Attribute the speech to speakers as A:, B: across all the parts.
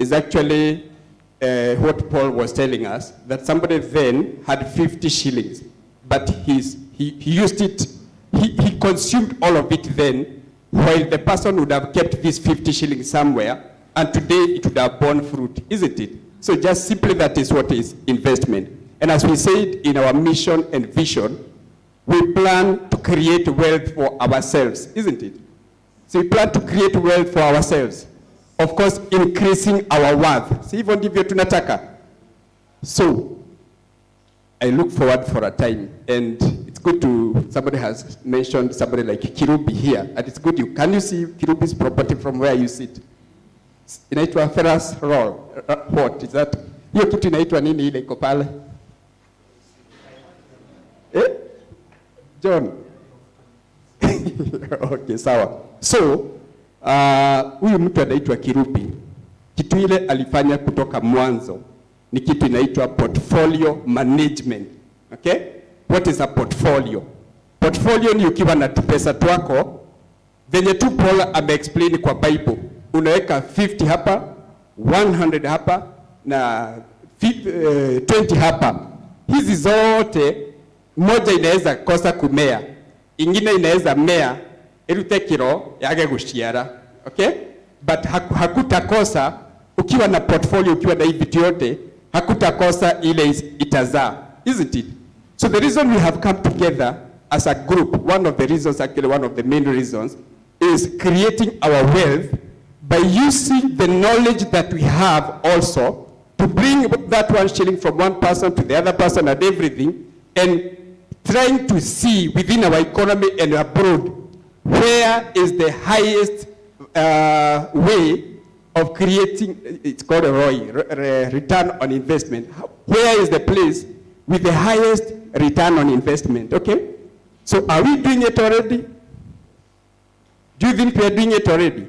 A: is actually what Paul was telling us, that somebody then had 50 shillings, but he used it, he consumed all of it then, while the person would have kept this 50 shillings somewhere, and today it would have borne fruit, isn't it? So just simply that is what is investment. And as we said in our mission and vision, we plan to create wealth for ourselves, isn't it? So we plan to create wealth for ourselves. Of course, increasing our worth. Si hivyo ndivyo tunataka. So, I look forward for a time, and it's good to, somebody has mentioned somebody like Kirubi here, and it's good, can you see Kirubi's property from where you sit? Inaitwa Ferrous Roll. What is that? Hiyo kitu inaitwa nini ile iko pale? John? Okay, sawa. So, huyu mtu anaitwa Kirubi. Kitu ile alifanya kutoka mwanzo ni kitu inaitwa portfolio management. Okay? What is a portfolio? Portfolio ni ukiwa na pesa twako, venye tu Paul ame-explain kwa Bible. Unaweka 50 hapa, 100 hapa, na 20 hapa. Hizi zote, moja inaweza kosa kumea, ingine inaweza mea, irute kiro yage gushiara. Okay? But hakutakosa, ukiwa na portfolio, ukiwa na hii vitu yote, hakutakosa ile itazaa. Isn't it? So the reason we have come together as a group, one of the reasons, actually one of the main reasons, is creating our wealth by using the knowledge that we have also to bring that 1 shilling from one person to the other person and everything, and trying to see within our economy and abroad where is the highest way of creating, it's called a ROI, return on investment. Where is the place with the highest return on investment? Okay? So are we doing it already? Do you think we are doing it already?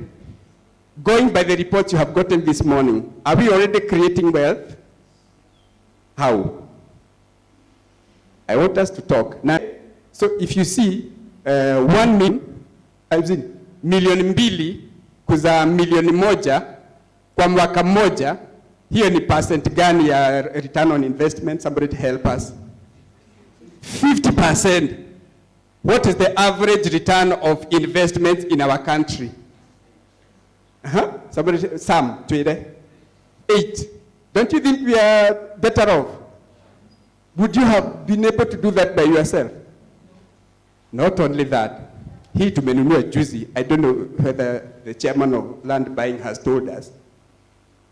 A: Going by the reports you have gotten this morning, are we already creating wealth? How? I want us to talk. Now, so if you see 1 million, I've seen milioni mbili kuzaa milioni moja kwa mwaka mmoja, hiyo ni percent gani ya return on investment? Somebody help us. 50%. What is the average return of investment in our country? Somebody, Sam, 8. Don't you think we are better off? Would you have been able to do that by yourself? Not only that, hii tumenunua juzi, I don't know whether the chairman of land buying has told us,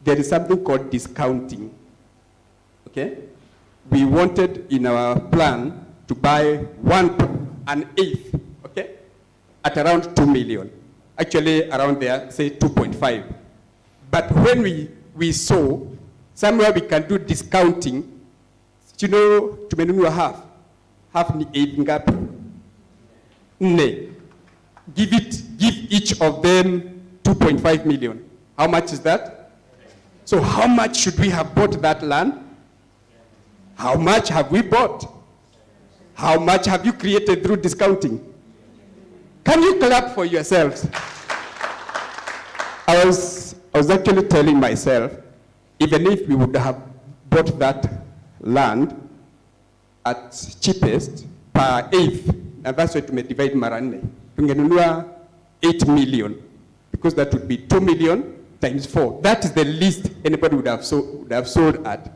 A: there is something called discounting. Okay? We wanted in our plan to buy 1/8, okay, at around 2 million. Actually, around there, say 2.5. But when we saw somewhere we can do discounting, you know, tumenunua half ni 8 ngapi? Ne. Give each of them 2.5 million. How much is that? So how much should we have bought that land? How much have we bought? How much have you created through discounting? Can you clap for yourselves? I was actually telling myself, even if we would have bought that land at cheapest per eighth, and that's why we may divide Maranne, tungenunua 8 million, because that would be 2 million times 4. That is the least anybody would have sold at.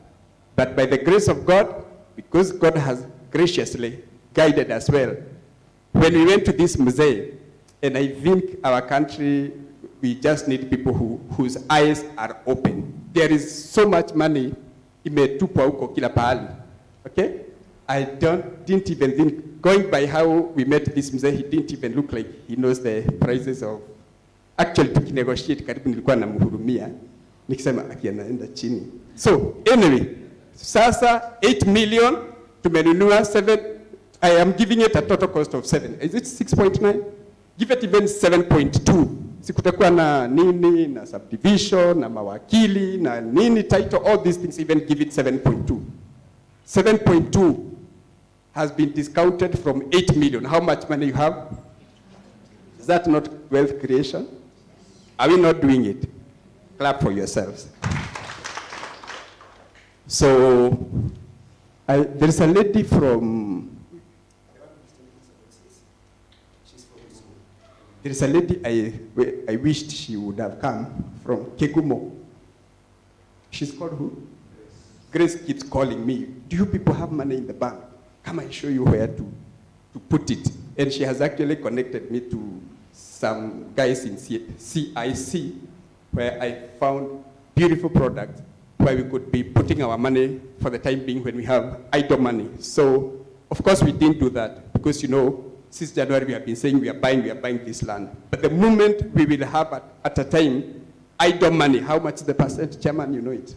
A: But by the grace of God, because God has graciously guided us well, when we went to this museum, and I think our country, we just need people whose eyes are open. There is so much money imetupwa huko kila pahali. Okay? I didn't even think, going by how we met this museum, he didn't even look like he knows the prices of, actually tukinegotiate karibu nilikuwa namhurumia, nikisema akianaenda chini. So anyway, sasa 8 million, tumenunua 7, I am giving it a total cost of 7. Is it 6.9? Give it even 7.2. Sikutakuwa na nini, na subdivision, na mawakili, na nini title, all these things, even give it 7.2. 7.2 has been discounted from 8 million. How much money you have? Is that not wealth creation? Are we not doing it? Clap for yourselves. So there is a lady from, there is a lady I wished she would have come from Kegumo. She's called who? Grace keeps calling me. Do you people have money in the bank? Come and show you where to put it. And she has actually connected me to some guys in CIC where I found beautiful products where we could be putting our money for the time being when we have idle money. So, of course, we didn't do that because, you know, since January we have been saying we are buying this land. But the moment we will have at a time idle money, how much is the percent, Chairman? You know it?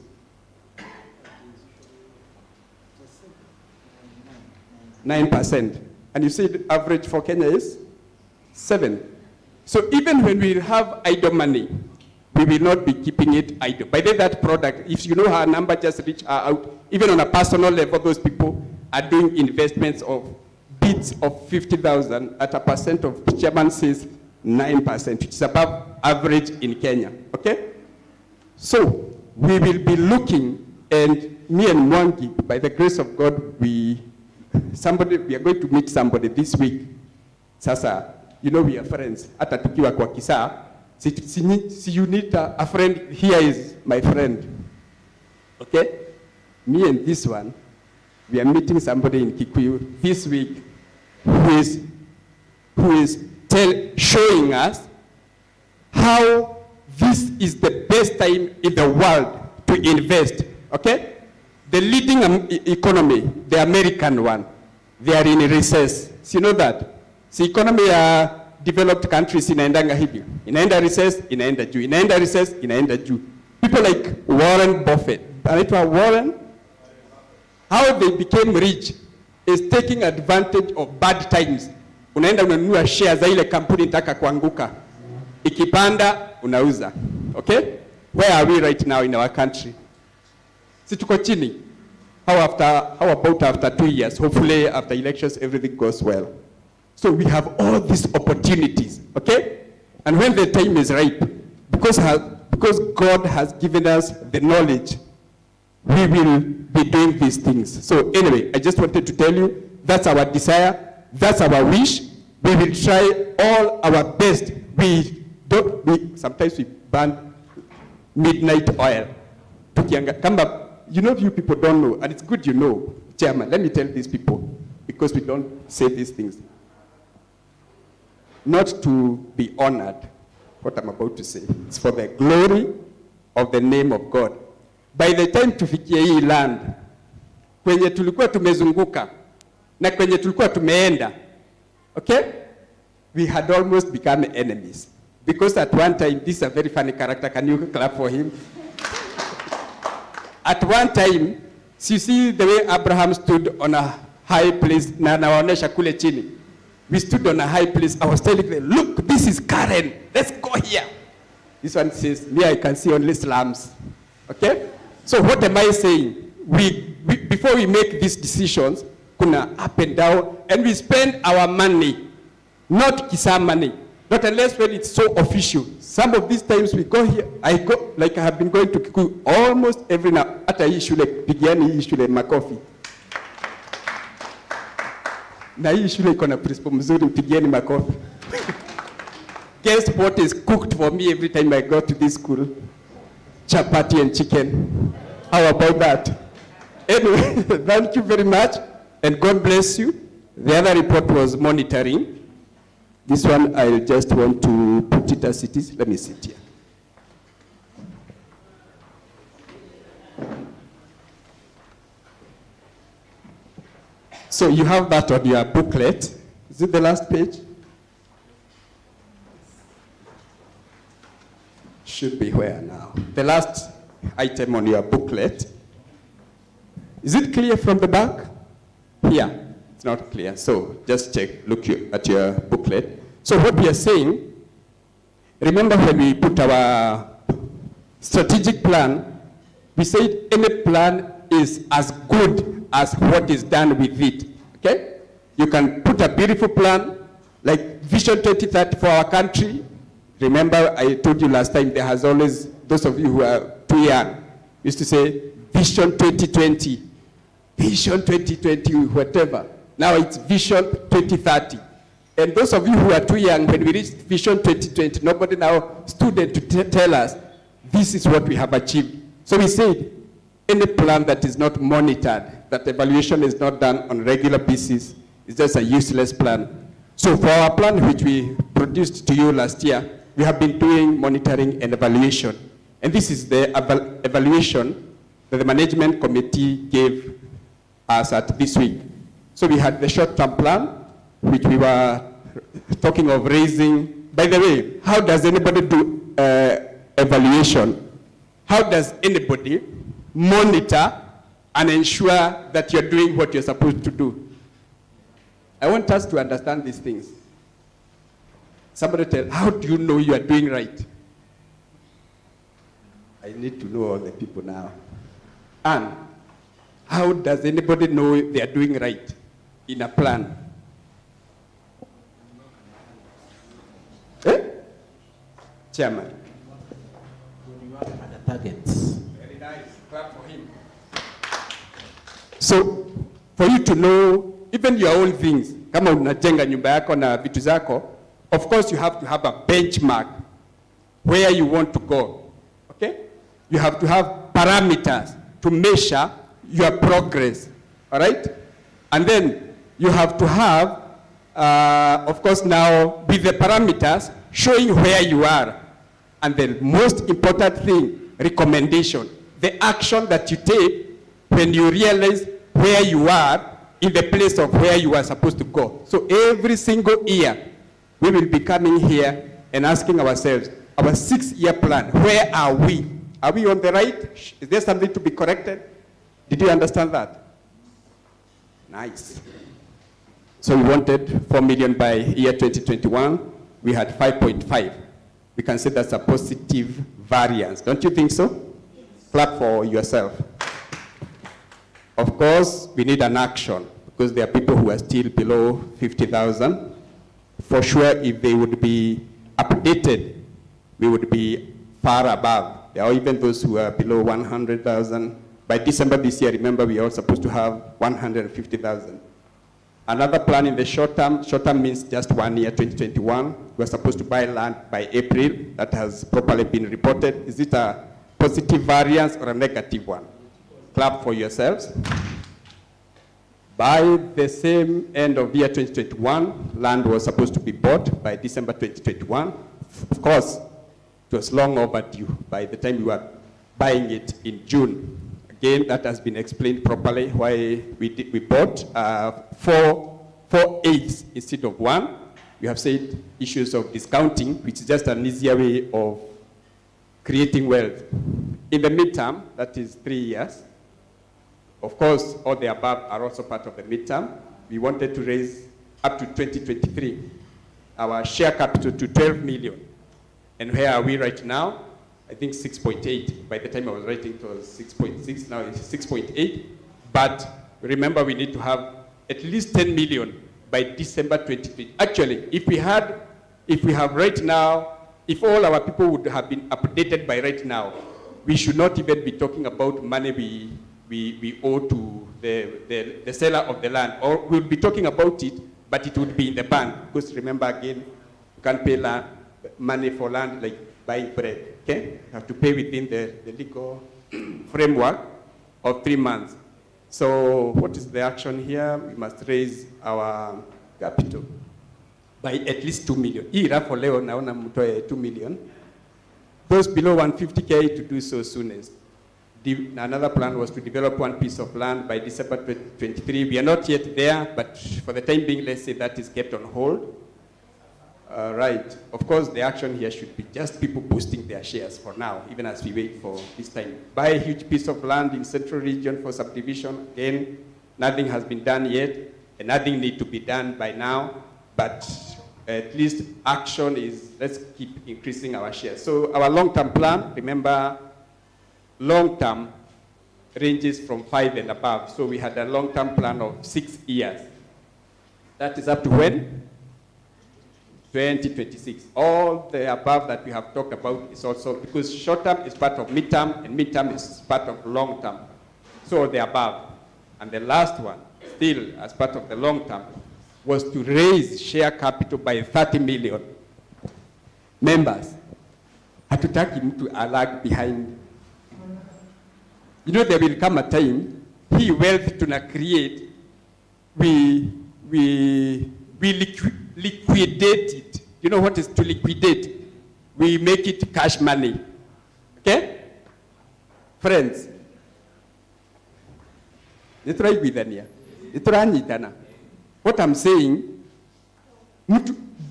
A: 9%. And you see the average for Kenya is 7%. So even when we have idle money, we will not be keeping it idle. By the way, that product, if you know her number just reach her out, even on a personal level, those people are doing investments of bids of 50,000 at a percent of, Chairman says, 9%, which is above average in Kenya, okay? So we will be looking, and me and Mwangi, by the grace of God, we are going to meet somebody this week. Sasa, you know we are friends. Hata tukiwa kwa Kisaa, si you need a friend, here is my friend. Okay? Me and this one, we are meeting somebody in Kikuyu this week who is showing us how this is the best time in the world to invest. Okay? The leading economy, the American one, they are in recess. So you know that? The economy developed countries inaendanga hivi. Inaenda recess, inaenda juu. Inaenda recess, inaenda juu. People like Warren Buffett, anaitwa Warren, how they became rich is taking advantage of bad times. Unaenda unanunua shares za ile kampuni itaka kuanguka. Ikipanda, unauza. Okay? Where are we right now in our country? Si tuko chini. How about after 2 years? Hopefully after elections everything goes well. So we have all these opportunities, okay? And when the time is ripe, because God has given us the knowledge, we will be doing these things. So anyway, I just wanted to tell you, that's our desire, that's our wish. We will try all our best. Sometimes we burn midnight oil. You know, you people don't know, and it's good you know, Chairman, let me tell these people, because we don't say these things. Not to be honored, what I'm about to say. It's for the glory of the name of God. By the time tufikie hii land, kwenye tulikuwa tumezunguka, na kwenye tulikuwa tumeenda, okay? We had almost become enemies. Because at one time, this is a very funny character, can you clap for him? At one time, you see the way Abraham stood on a high place, na nawaonesha kule chini. We stood on a high place. I was telling them, look, this is Karen. Let's go here. This one says, me, I can see only slums. Okay? So what am I saying? Before we make these decisions, kuna up and down, and we spend our money, not Kisaa money. Not unless when it's so official. Some of these times we go here, I have been going to Kikuyu almost every now. Hata hii shule, pigiani hii shule makofi. Na hii shule iko na principal mzuri, pigiani makofi. Guess what is cooked for me every time I go to this school? Chapati and chicken. How about that? Anyway, thank you very much, and God bless you. The other report was monitoring. This one, I just want to put it as it is. Let me sit here. So you have that on your booklet. Is it the last page? Should be where now? The last item on your booklet. Is it clear from the back? Here. It's not clear. So just check, look at your booklet. So what we are saying, remember when we put our strategic plan, we said any plan is as good as what is done with it. Okay? You can put a beautiful plan, like Vision 2030 for our country. Remember, I told you last time, there has always, those of you who are too young, used to say, Vision 2020, Vision 2020, whatever. Now it's Vision 2030. And those of you who are too young, when we reached Vision 2020, nobody now stood there to tell us, this is what we have achieved. So we said, any plan that is not monitored, that evaluation is not done on a regular basis, is just a useless plan. So for our plan, which we produced to you last year, we have been doing monitoring and evaluation. And this is the evaluation that the management committee gave us at this week. So we had the short-term plan, which we were talking of raising. By the way, how does anybody do evaluation? How does anybody monitor and ensure that you're doing what you're supposed to do? I want us to understand these things. Somebody tell, how do you know you are doing right? I need to know all the people now. And how does anybody know they are doing right in a plan? Chairman.
B: When you are at the targets.
A: Very nice. Clap for him. So, for you to know even your own things, kama unajenga nyumba yako na vitu zako, of course you have to have a benchmark where you want to go. Okay? You have to have parameters to measure your progress. All right? And then you have to have, of course now, with the parameters, showing where you are. And the most important thing, recommendation. The action that you take when you realize where you are in the place of where you are supposed to go. So every single year, we will be coming here and asking ourselves, our 6-year plan, where are we? Are we on the right? Is there something to be corrected? Did you understand that? Nice. So we wanted 4 million by year 2021. We had 5.5. We can say that's a positive variance. Don't you think so? Clap for yourself. Of course, we need an action because there are people who are still below 50,000. For sure, if they would be updated, we would be far above. There are even those who are below 100,000. By December this year, remember, we are supposed to have 150,000. Another plan in the short term means just 1 year, 2021. We're supposed to buy land by April. That has properly been reported. Is it a positive variance or a negative one? Clap for yourselves. By the same end of year 2021, land was supposed to be bought by December 2021. Of course, it was long overdue by the time we were buying it in June. Again, that has been explained properly why we bought 4 aids instead of 1. We have said issues of discounting, which is just an easier way of creating wealth. In the midterm, that is 3 years. Of course, all the above are also part of the midterm. We wanted to raise up to 2023 our share capital to 12 million. And where are we right now? I think 6.8. By the time I was writing, it was 6.6. Now it's 6.8. But remember, we need to have at least 10 million by December 2020. Actually, if we have right now, if all our people would have been updated by right now, we should not even be talking about money we owe to the seller of the land. Or we'll be talking about it, but it would be in the bank. Because remember, again, you can't pay money for land like buying bread. Okay? You have to pay within the legal framework of 3 months. So what is the action here? We must raise our capital by at least 2 million. For leo naona mtoe 2 million. Those below 150K to do so soonest. Another plan was to develop 1 piece of land by December 2023. We are not yet there, but for the time being, let's say that is kept on hold. Right. Of course, the action here should be just people boosting their shares for now, even as we wait for this time. Buy a huge piece of land in central region for subdivision. Again, nothing has been done yet, and nothing needs to be done by now, but at least action is, let's keep increasing our shares. So our long-term plan, remember, long-term ranges from 5 and above. So we had a long-term plan of 6 years. That is up to when? 2026. All the above that we have talked about is also, because short-term is part of mid-term, and mid-term is part of long-term. So the above. And the last one, still as part of the long term, was to raise share capital by 30 million. Members, hatutaki mtu lag behind. You know, there will come a time, hii wealth tuna create, we liquidate it. You know what is to liquidate? We make it cash money. Okay? Friends, what I'm saying,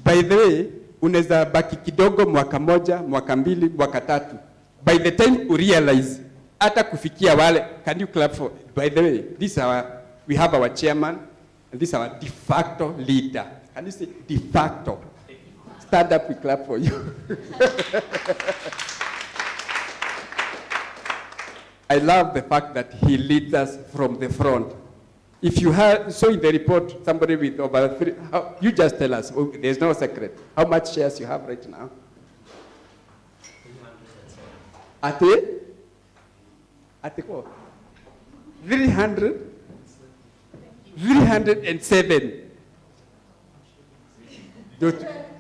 A: by the way, unaweza baki kidogo mwaka moja, mwaka mbili, mwaka tatu. By the time you realize, hata kufikia wale, can you clap for, by the way, we have our chairman, and this is our de facto leader. Can you say de facto? Stand up, we clap for you. I love the fact that he leads us from the front. If you saw in the report somebody with over 3, you just tell us, there's no secret. How much shares you have right now? 307. At what? 307.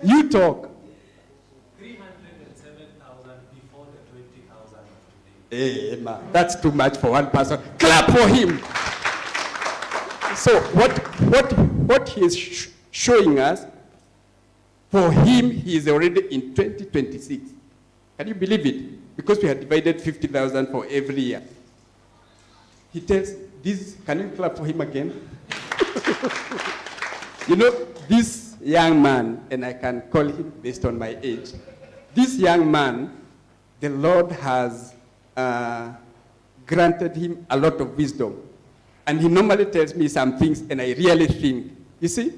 A: You talk.
B: 307,000 before the 20,000 of
A: today. Hey, man, that's too much for one person. Clap for him. So what he is showing us, for him, he is already in 2026. Can you believe it? Because we had divided 50,000 for every year. He tells this, can you clap for him again? You know, this young man, and I can call him based on my age, this young man, the Lord has granted him a lot of wisdom. And he normally tells me some things, and I really think. You see?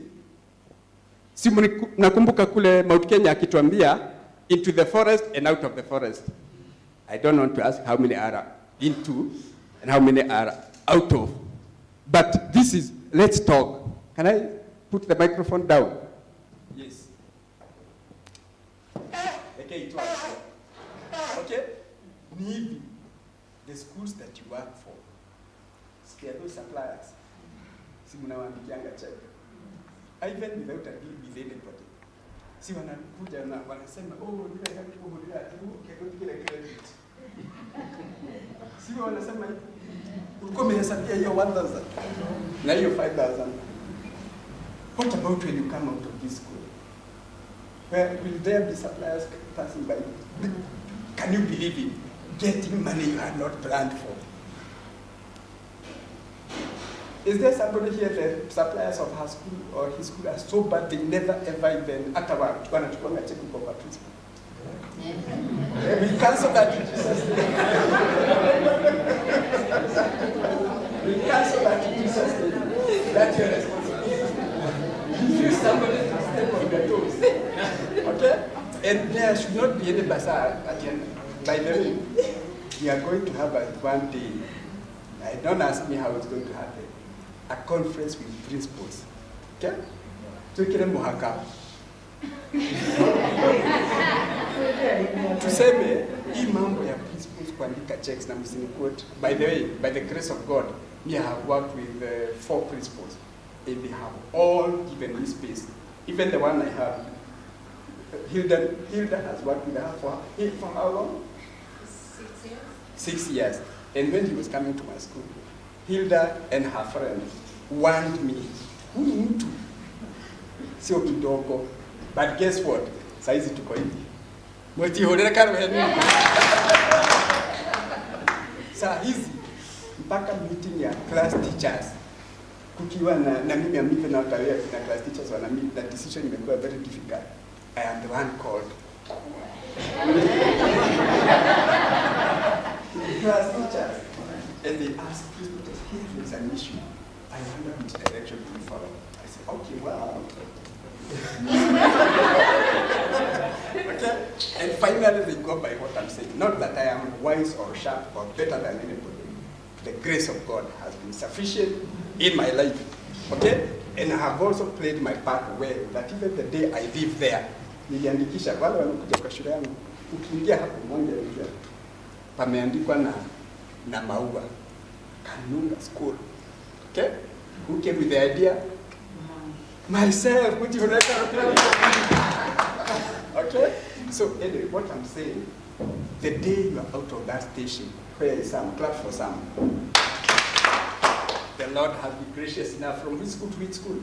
A: Si nakumbuka kule Mount Kenya akituambia, into the forest and out of the forest. I don't want to ask how many are into and how many are out of. But this is, let's talk. Can I put the microphone down? Yes. Okay, it was. Okay? Maybe the schools that you work for, scare those suppliers. Si mnawaandikianga check. Even without a deal with anybody. Si wanakuja na wanasema, oh, nile haki kuhulia, kile credit. Si wanasema, ulikuwa umehesabia hiyo 1,000 na hiyo 5,000. What about when you come out of this school? Where will there be suppliers passing by? Can you believe it? Getting money you had not planned for. Is there somebody here, the suppliers of her school or his school are so bad they never ever even wanachukua check kwa Cooperative? We cancel that in Jesus' name. We cancel that in Jesus' name. That's your responsibility. Use somebody to step on the toes. Okay? And there should not be any bazaar at the end. By the way, we are going to have one day. Don't ask me how it's going to happen. A conference with principals. Okay? So kile muhaka. Tuseme hii mambo ya principals kuandika checks na msini quote. By the way, by the grace of God, we have worked with 4 principals, and they have all given me space. Even the one I have, Hilda has worked with her for how long?
C: 6 years.
A: 6 years. And when he was coming to my school, Hilda and her friend warned me, huyu mtu sio kidogo. But guess what? Saizi tuko hivi. Mweti hodera karo heni. Saa hizi mpaka meeting ya class teachers kukiwa na mimi amike na tawia na class teachers wana meet, that decision imekuwa very difficult. I am the one called. Class teachers, and they ask people, here is an issue. I wonder which direction do we follow. I said, okay, well. Okay? And finally they go by what I'm saying. Not that I am wise or sharp or better than anybody. The grace of God has been sufficient in my life. Okay? And I have also played my part well, that even the day I live there, niliandikisha wale wanakuja kwa shule yangu, ukiingia hapo moja nje pameandikwa na maua. Kanunga School. Okay? Who came with the idea? Myself. Okay? So anyway, what I'm saying, the day you are out of that station, where is Sam? Clap for Sam. The Lord has been gracious enough. From which school to which school?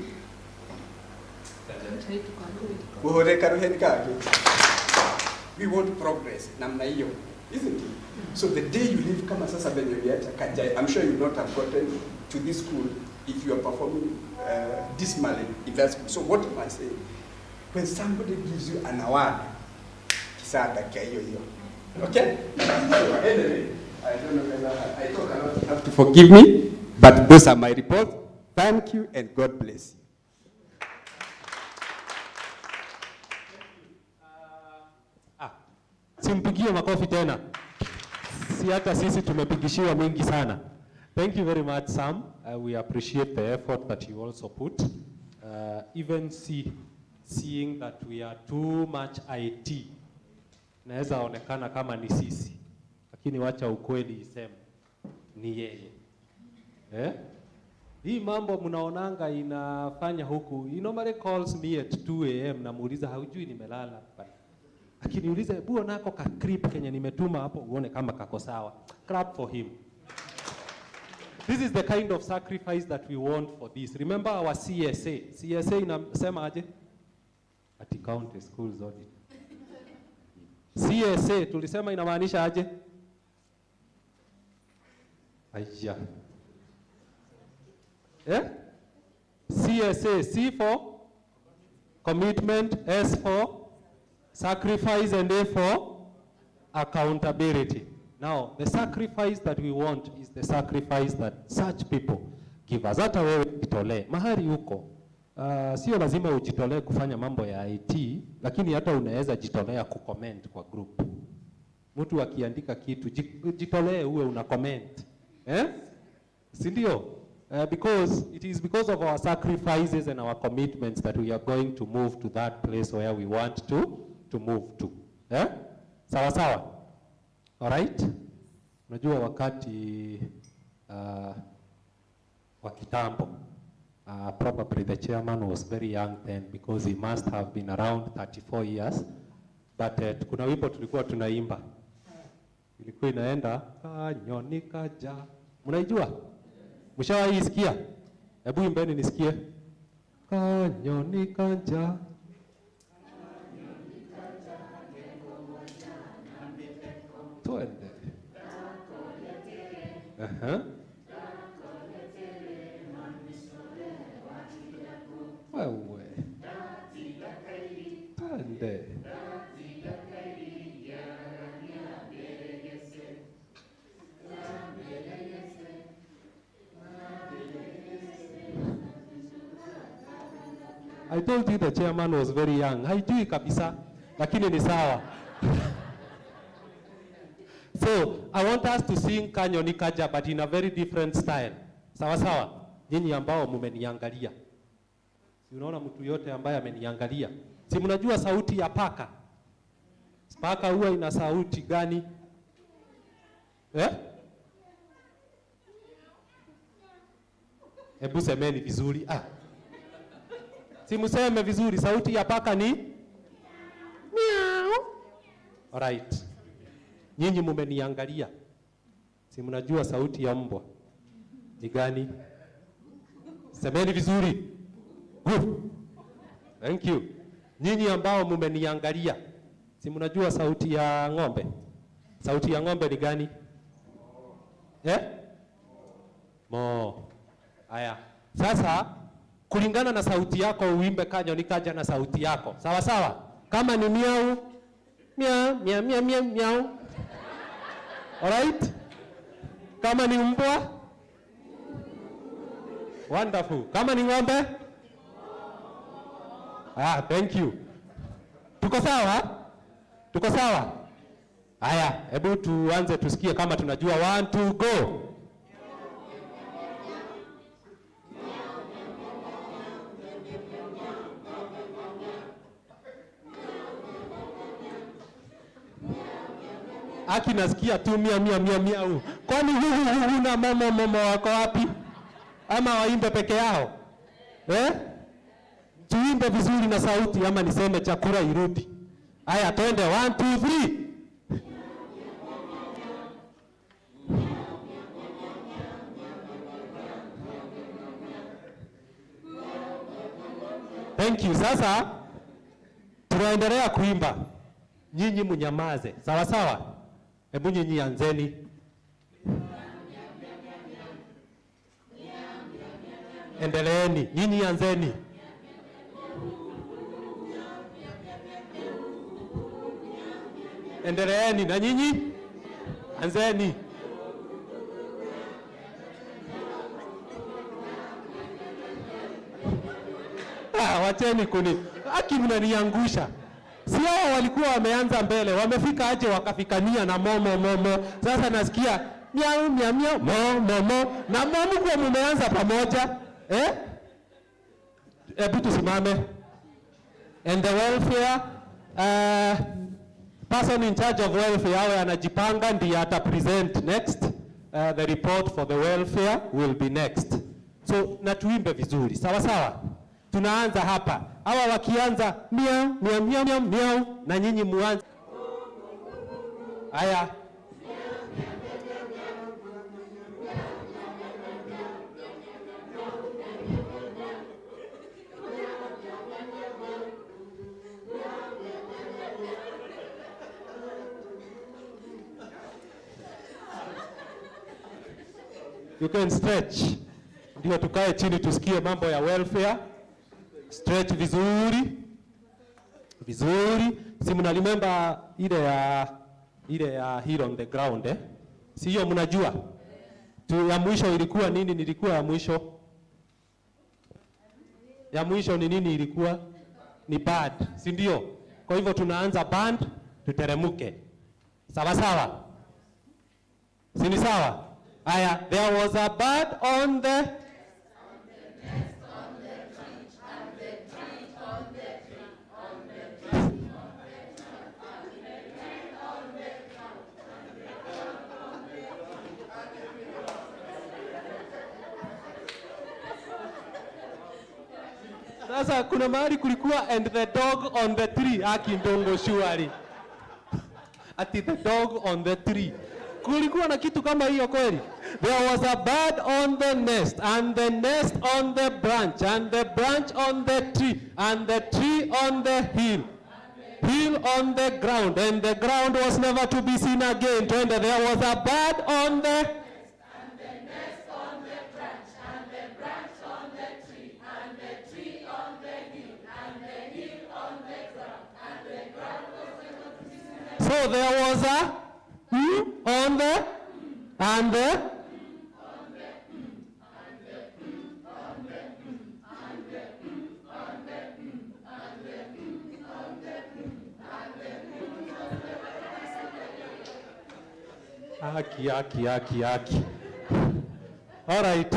A: We want progress. Namna hiyo. Isn't it? So the day you leave kama sasa venye uliacha Kajai, I'm sure you would not have gotten to this school if you are performing dismally in that school. So what am I saying? When somebody gives you an award, Kisaa atakia hiyo. Okay? So anyway, I don't know whether I talk a lot. You have to forgive me, but those are my reports. Thank you and God bless you.
C: Simpigie makofi tena. Si hata sisi tumepigishiwa mingi sana. Thank you very much, Sam. We appreciate the effort that you also put. Even seeing that we are too much IT. Naweza onekana kama ni sisi. Lakini wacha ukweli iseme ni yeye. Hii mambo mnaonanga inafanya huku. He normally calls me at 2 AM na muuliza haujui nimelala. Lakini ulize buo nako ka clip Kenya nimetuma hapo uone kama kako sawa. Clap for him. This is the kind of sacrifice that we want for this. Remember our CSA. CSA inasema aje? Ati county schools audit. CSA tulisema inamaanisha aje? Aya. CSA, C for commitment, S for sacrifice, and A for accountability. Now, the sacrifice that we want is the sacrifice that such people give us. Hata wewe jitolee mahali huko. Sio lazima ujitolee kufanya mambo ya IT, lakini hata unaweza jitolea kucomment kwa group. Mtu akiandika kitu, jitolee uwe una comment. Si ndio? Because it is because of our sacrifices and our commitments that we are going to move to that place where we want to move to. Sawa sawa? All right? Unajua wakati wa kitambo, probably the chairman was very young then because he must have been around 34 years. But kuna wimbo tulikuwa tunaimba. Ilikuwa inaenda kanyoni kaja. Mnaijua? Mshawahi isikia? Hebu imbeni nisikie. Kanyoni kaja. Tuende. Wewe. Tuende. I told you the chairman was very young. Haijui kabisa, lakini ni sawa. So, I want us to sing Kanyoni Kaja, but in a very different style. Sawa sawa? Nyinyi ambao mumeniangalia. Si unaona mtu yote ambaye ameniangalia. Si mnajua sauti ya paka? Paka huwa ina sauti gani? Hebu semeni vizuri. Si museme vizuri, sauti ya paka ni meow. Alright. Nyinyi mumeniangalia. Si mnajua sauti ya mbwa ni gani? Semeni vizuri. Good. Thank you. Nyinyi ambao mumeniangalia. Si mnajua sauti ya ng'ombe? Sauti ya ng'ombe ni gani? Mo. Aya. Sasa kulingana na sauti yako uimbe Kanyoni Kaja na sauti yako. Sawa sawa? Kama ni miau, miau, miau, miau, miau, miau. Alright? Kama ni mbwa? Wonderful. Kama ni ng'ombe? Thank you. Tuko sawa? Tuko sawa? Haya, hebu tuanze tusikie kama tunajua 1 2 go. Aki nasikia tu miau miau miau miau. Kwani huna momo wako wapi? Ama waimbe peke yao? Tuimbe vizuri na sauti ama niseme chakula irudi. Haya twende 1 2 3. Thank you. Sasa tunaendelea kuimba. Nyinyi mnyamaze. Sawa sawa? Hebu nyinyi anzeni. Endeleeni. Nyinyi anzeni. Endeleeni na nyinyi anzeni. Wacheni kuni. Haki mnaniangusha. Si hao walikuwa wameanza mbele, wamefika aje wakafikania na momo. Sasa nasikia miau momo na momo kwa mumeanza pamoja. Hebu tusimame. And the welfare person in charge of welfare awe anajipanga ndiye ata present next. The report for the welfare will be next. So na tuimbe vizuri. Sawa sawa? Tunaanza hapa. Hawa wakianza miau na nyinyi muanze. Haya. You can stretch. Ndio tukae chini tusikie mambo ya welfare. Stretch vizuri. Si mna remember ile ya here on the ground Si hiyo mnajua? Tu ya mwisho ilikuwa nini? Nilikuwa ya mwisho. Ya mwisho ni nini ilikuwa? Ni band, si ndio? Kwa hivyo tunaanza band, tuteremuke. Sawa sawa? Si ni sawa? Aya, there was a bird on the Sasa kuna mahali kulikuwa and the dog on the tree. Ndongo shuari. Ati the dog on the tree. Kulikuwa na kitu kama hiyo kweli? There was a bird on the nest, and the nest on the branch, and the branch on the tree, and the tree on the hill. Hill on the ground, and the ground was never to be seen again. There was a bird on the So there was a on the and the Aki. All right.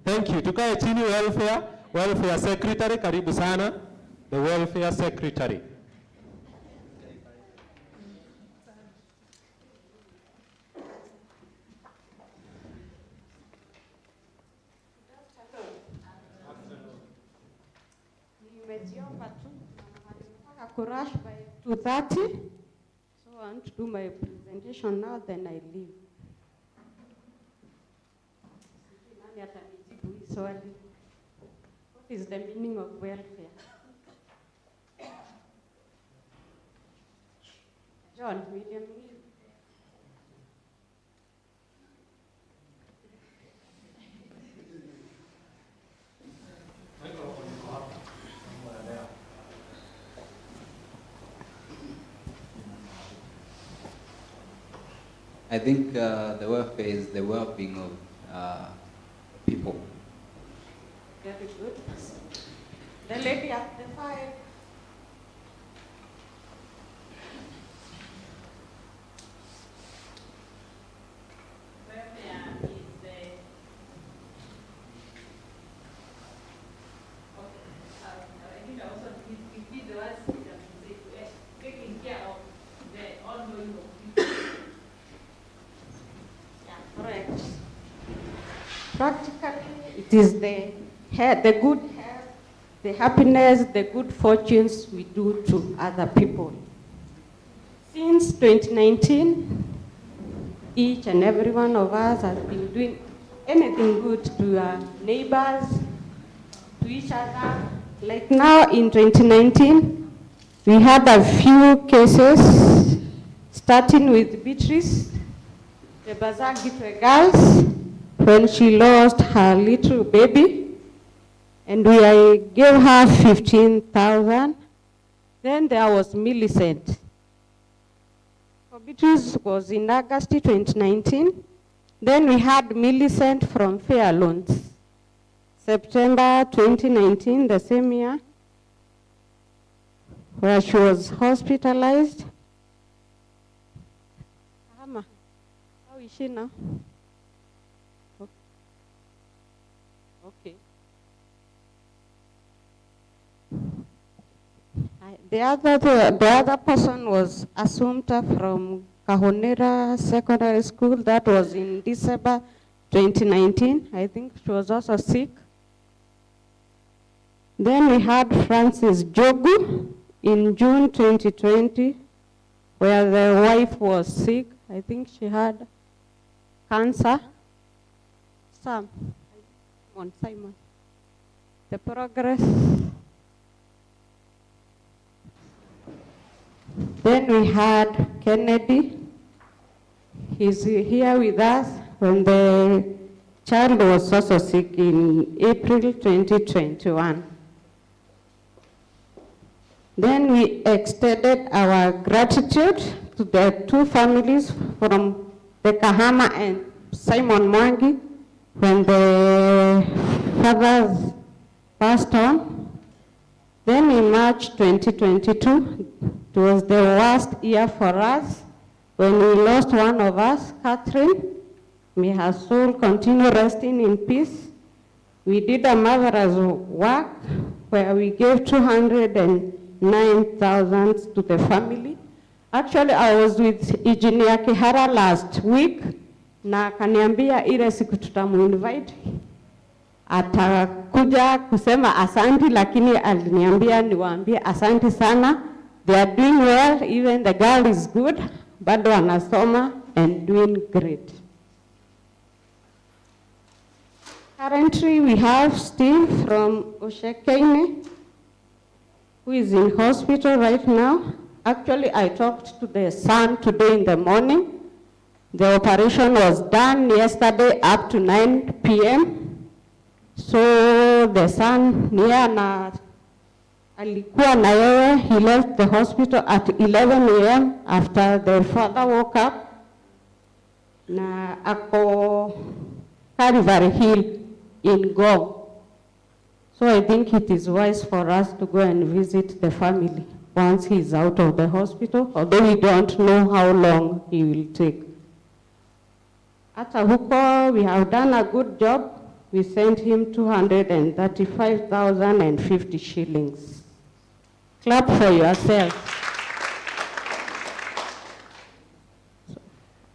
C: Thank you. Tukae chini welfare secretary, karibu sana. The welfare secretary.
D: Rush by 2:30, so I want to do my presentation now, then I leave. What is the meaning of welfare? John, William,
E: I think the welfare is the well-being of people.
D: Very good. The lady at the fire. Practically, it is the good health, the happiness, the good fortunes we do to other people. Since 2019, each and every one of us has been doing anything good to our neighbors, to each other. Like now in 2019, we had a few cases, starting with Beatrice, the Bazagitwe girls, when she lost her little baby, and I gave her 15,000. Then there was Millicent. For Beatrice was in August 2019. Then we had Millicent from Fair Loans. September 2019, the same year, where she was hospitalized. How is she now? Okay. The other person was Assumpta from Kahonera Secondary School. That was in December 2019. I think she was also sick. Then we had Francis Jogu in June 2020, where the wife was sick. I think she had cancer. Simon. The progress. Then we had Kennedy. He's here with us when the child was also sick in April 2021. Then we extended our gratitude to the two families from the Kahama and Simon Mwangi when the fathers passed on. Then in March 2022, it was the worst year for us when we lost one of us, Catherine. May her soul continue resting in peace. We did a marvelous work where we gave 209,000 to the family. Actually, I was with Engineer Kihara last week, na akaniambia ile siku tutamuinvite atakuja kusema asanti, lakini aliniambia niwaambie asanti sana. They are doing well, even the girl is good, bado anasoma and doing great. Currently, we have Steve from Oshekaine, who is in hospital right now. Actually, I talked to the son today in the morning. The operation was done yesterday up to 9 p.m. So the son alikuwa na yeye, he left the hospital at 11 a.m. after the father woke up. Na ako Calvary Hill in Go. So I think it is wise for us to go and visit the family once he is out of the hospital, although we don't know how long he will take. At Ahuko, we have done a good job. We sent him 235,050 shillings. Clap for yourself.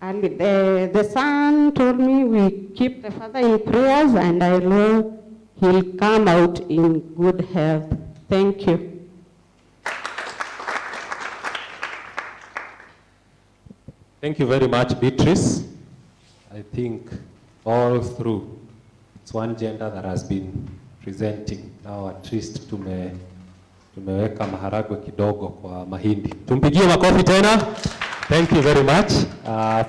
D: And the son told me we keep the father in prayers, and I know he'll come out in good health. Thank you.
C: Thank you very much, Beatrice. I think all through, it's one gender that has been presenting. Now at least tumeweka maharagwe kidogo kwa mahindi. Tumpigie makofi tena. Thank you very much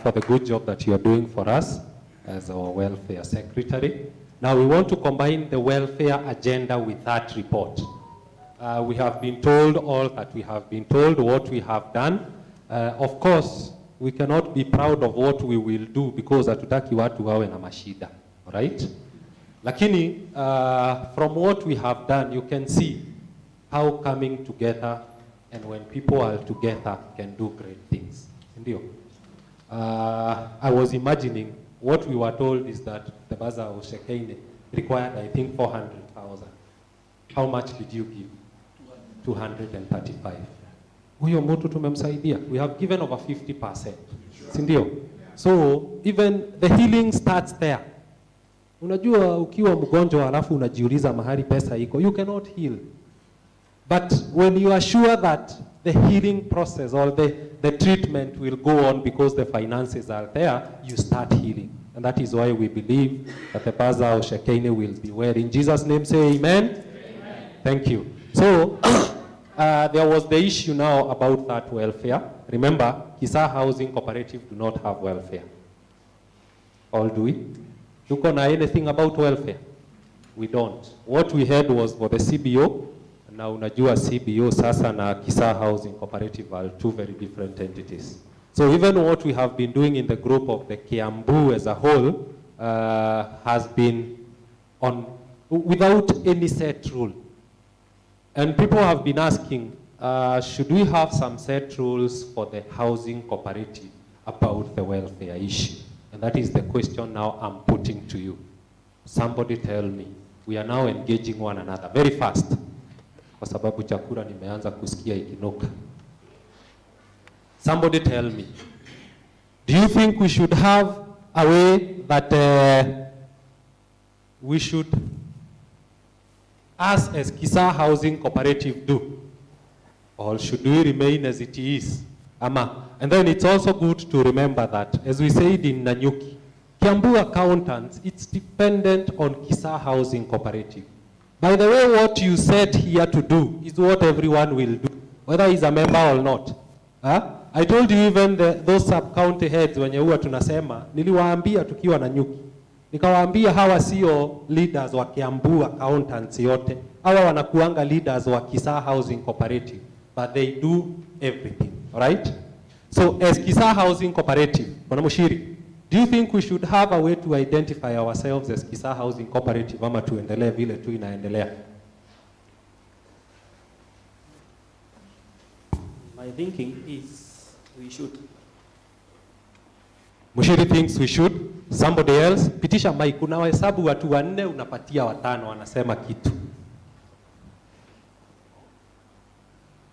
C: for the good job that you are doing for us as our welfare secretary. Now we want to combine the welfare agenda with that report. We have been told all that we have been told, what we have done. Of course, we cannot be proud of what we will do because hatutaki watu wawe na mashida, right? Lakini from what we have done, you can see how coming together and when people are together can do great things. Ndio. I was imagining what we were told is that the bazaar of Shekaine required, I think, 400,000. How much did you give? 235. Huyo mtu tumemsaidia. We have given over 50%. Sindio? So even the healing starts there. Unajua ukiwa mgonjwa alafu unajiuliza mahali pesa iko, you cannot heal. But when you are sure that the healing process or the treatment will go on because the finances are there, you start healing. And that is why we believe that the Baza or Shekinah will be well. In Jesus' name, say amen. Amen. Thank you. So, there was the issue now about that welfare. Remember, Kisaa Housing Cooperative do not have welfare. Or do we? Look on anything about welfare? We don't. What we had was for the CBO. Na unajua CBO sasa na Kisaa Housing Cooperative are two very different entities. So even what we have been doing in the group of the Kiambu as a whole has been on without any set rule. And people have been asking, should we have some set rules for the housing cooperative about the welfare issue? And that is the question now I'm putting to you. Somebody tell me. We are now engaging one another very fast. Kwa sababu chakula nimeanza kusikia ikinuka. Somebody tell me. Do you think we should have a way that we should, us as Kisaa Housing Cooperative do? Or should we remain as it is? Ama. And then it's also good to remember that, as we said in Nanyuki, Kiambu accountants, it's dependent on Kisaa Housing Cooperative. By the way, what you said here to do is what everyone will do, whether he's a member or not. I told you even those sub-county heads wenye huwa tunasema, niliwaambia tukiwa na Nyuki. Nikawaambia hawa sio leaders wa Kiambu accountants yote. Hawa wanakuanga leaders wa Kisaa Housing Cooperative, but they do everything, right? So as Kisaa Housing Cooperative, Bwana Mushiri, do you think we should have a way to identify ourselves as Kisaa Housing Cooperative ama tuendelee vile tu inaendelea?
B: My thinking is we should.
C: Mushiri thinks we should. Somebody else? Pitisha mic. Unahesabu watu 4 unapatia 5 wanasema kitu.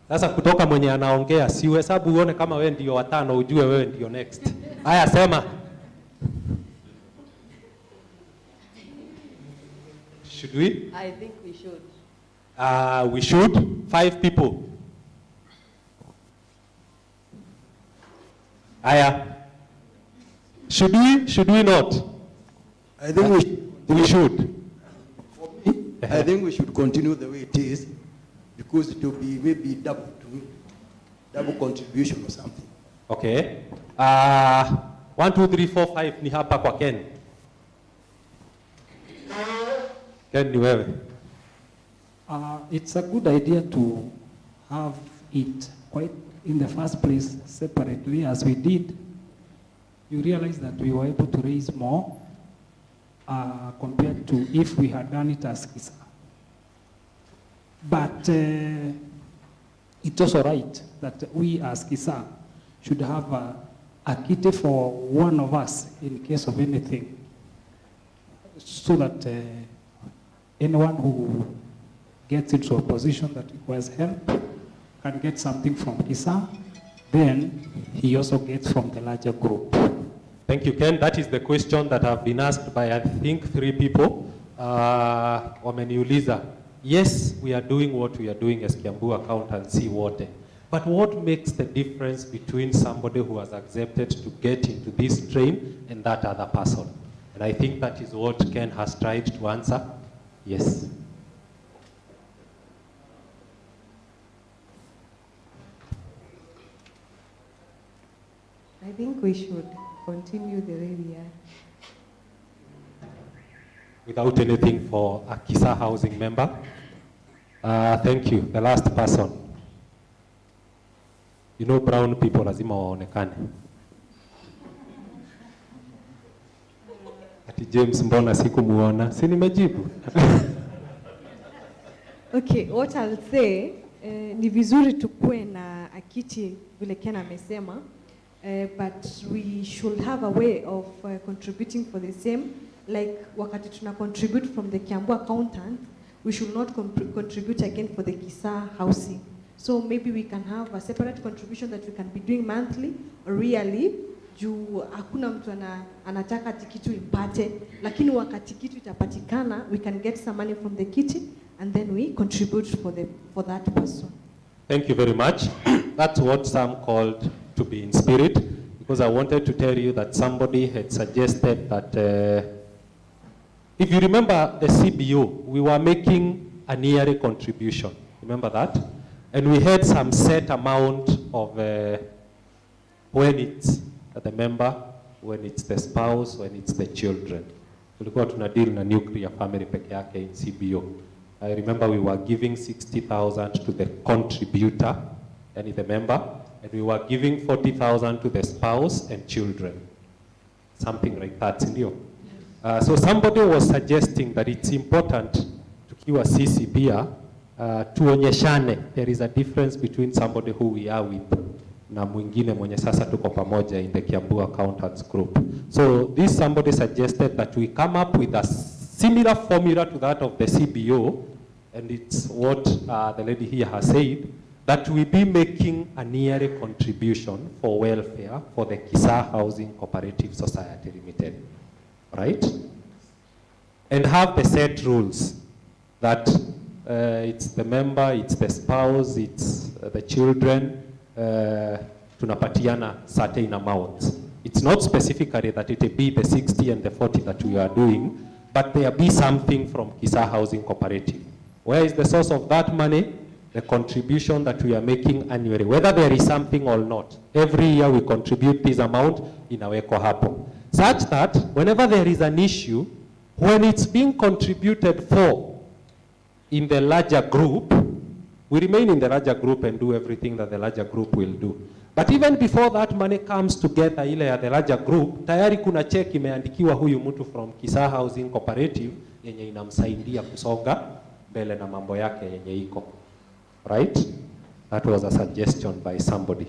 C: Sasa kutoka mwenye anaongea, si uhesabu uone kama wewe ndio 5 ujue wewe ndio next. Haya sema. Should we?
F: I think we should.
C: We should. 5 people. Aya. Should we? Should we not?
G: I think
C: we should.
G: For me, I think we should continue the way it is, because it will be maybe double contribution or something.
C: Okay. 1, 2, 3, 4, 5 ni hapa kwa Ken. Ken ni wewe.
H: It's a good idea to have it quite in the first place separately as we did. You realize that we were able to raise more compared to if we had done it as Kisaa. But it's also right that we as Kisaa should have a kitty for one of us in case of anything, so that anyone who gets into a position that requires help can get something from Kisaa, then he also gets from the larger group.
C: Thank you, Ken. That is the question that have been asked by, I think, 3 people. Wameniuliza, yes, we are doing what we are doing as Kiambu accountancy wote. But what makes the difference between somebody who has accepted to get into this train and that other person? And I think that is what Ken has tried to answer. Yes.
F: I think we should continue the way we are.
C: Without anything for a Kisaa housing member? Thank you. The last person. You know brown people lazima waonekane. Ati James mbona sikumuona? Si nimejibu.
I: Okay, what I'll say, ni vizuri tukue na akiti vile Ken amesema, but we should have a way of contributing for the same. Like wakati tuna contribute from the Kiambu accountant, we should not contribute again for the Kisaa housing. So maybe we can have a separate contribution that we can be doing monthly or yearly, juu hakuna mtu anataka ati kitu impate, lakini wakati kitu itapatikana, we can get some money from the kitty and then we contribute for that person.
C: Thank you very much. That's what some called to be in spirit, because I wanted to tell you that somebody had suggested that if you remember the CBO, we were making a yearly contribution. Remember that? And we had some set amount of when it's the member, when it's the spouse, when it's the children. Tulikuwa tuna deal na nuclear family peke yake in CBO. I remember we were giving 60,000 to the contributor, and the member, and we were giving 40,000 to the spouse and children. Something like that, sindio? So somebody was suggesting that it's important tukiwa sisi pia tuonyeshane there is a difference between somebody who we are with na mwingine mwenye sasa tuko pamoja in the Kiambu Accountants Group. So this somebody suggested that we come up with a similar formula to that of the CBO, and it's what the lady here has said, that we be making a yearly contribution for welfare for the Kisaa Housing Cooperative Society Limited, right? And have the set rules that it's the member, it's the spouse, it's the children, tunapatiana certain amounts. It's not specifically that it will be the 60 and the 40 that we are doing, but there be something from Kisaa Housing Cooperative. Where is the source of that money? The contribution that we are making annually, whether there is something or not. Every year we contribute this amount inawekwa hapo, such that whenever there is an issue, when it's being contributed for in the larger group, we remain in the larger group and do everything that the larger group will do. But even before that money comes together ile ya the larger group, tayari kuna check imeandikiwa huyu mtu from Kisaa Housing Cooperative yenye inamsaidia kusonga mbele na mambo yake yenye iko. Right? That was a suggestion by somebody.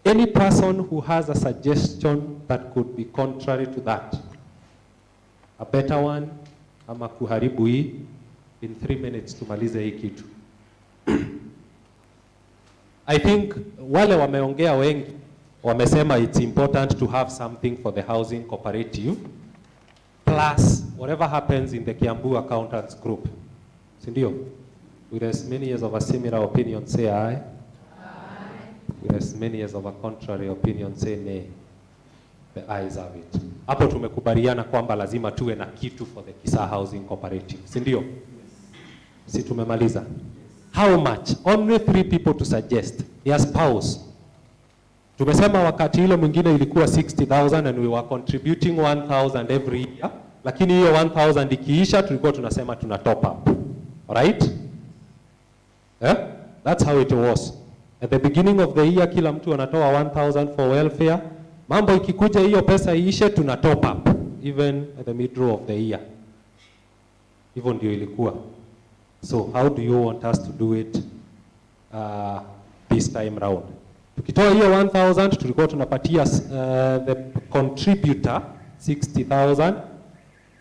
C: Any person who has a suggestion that could be contrary to that, a better one, ama kuharibu hii, in 3 minutes tumalize hii kitu. I think wale wameongea wengi wamesema it's important to have something for the housing cooperative plus whatever happens in the Kiambu Accountants Group. Sindio? With as many years of a similar opinion, say aye. Aye. With as many years of a contrary opinion, say nay. The ayes have it. Hapo tumekubaliana kwamba lazima tuwe na kitu for the Kisaa Housing Cooperative. Sindio? Si tumemaliza? How much? Only 3 people to suggest. Their spouse. Tumesema wakati ile mwingine ilikuwa 60,000 and we were contributing 1,000 every year. Lakini hiyo 1,000 ikiisha tulikuwa tunasema tuna top up. Alright? That's how it was. At the beginning of the year kila mtu anatoa 1,000 for welfare. Mambo ikikuja hiyo pesa iishe tuna top up. Even at the middle of the year. Hivyo ndio ilikuwa. So how do you want us to do it this time round? Tukitoa hiyo 1,000 tulikuwa tunapatia the contributor 60,000,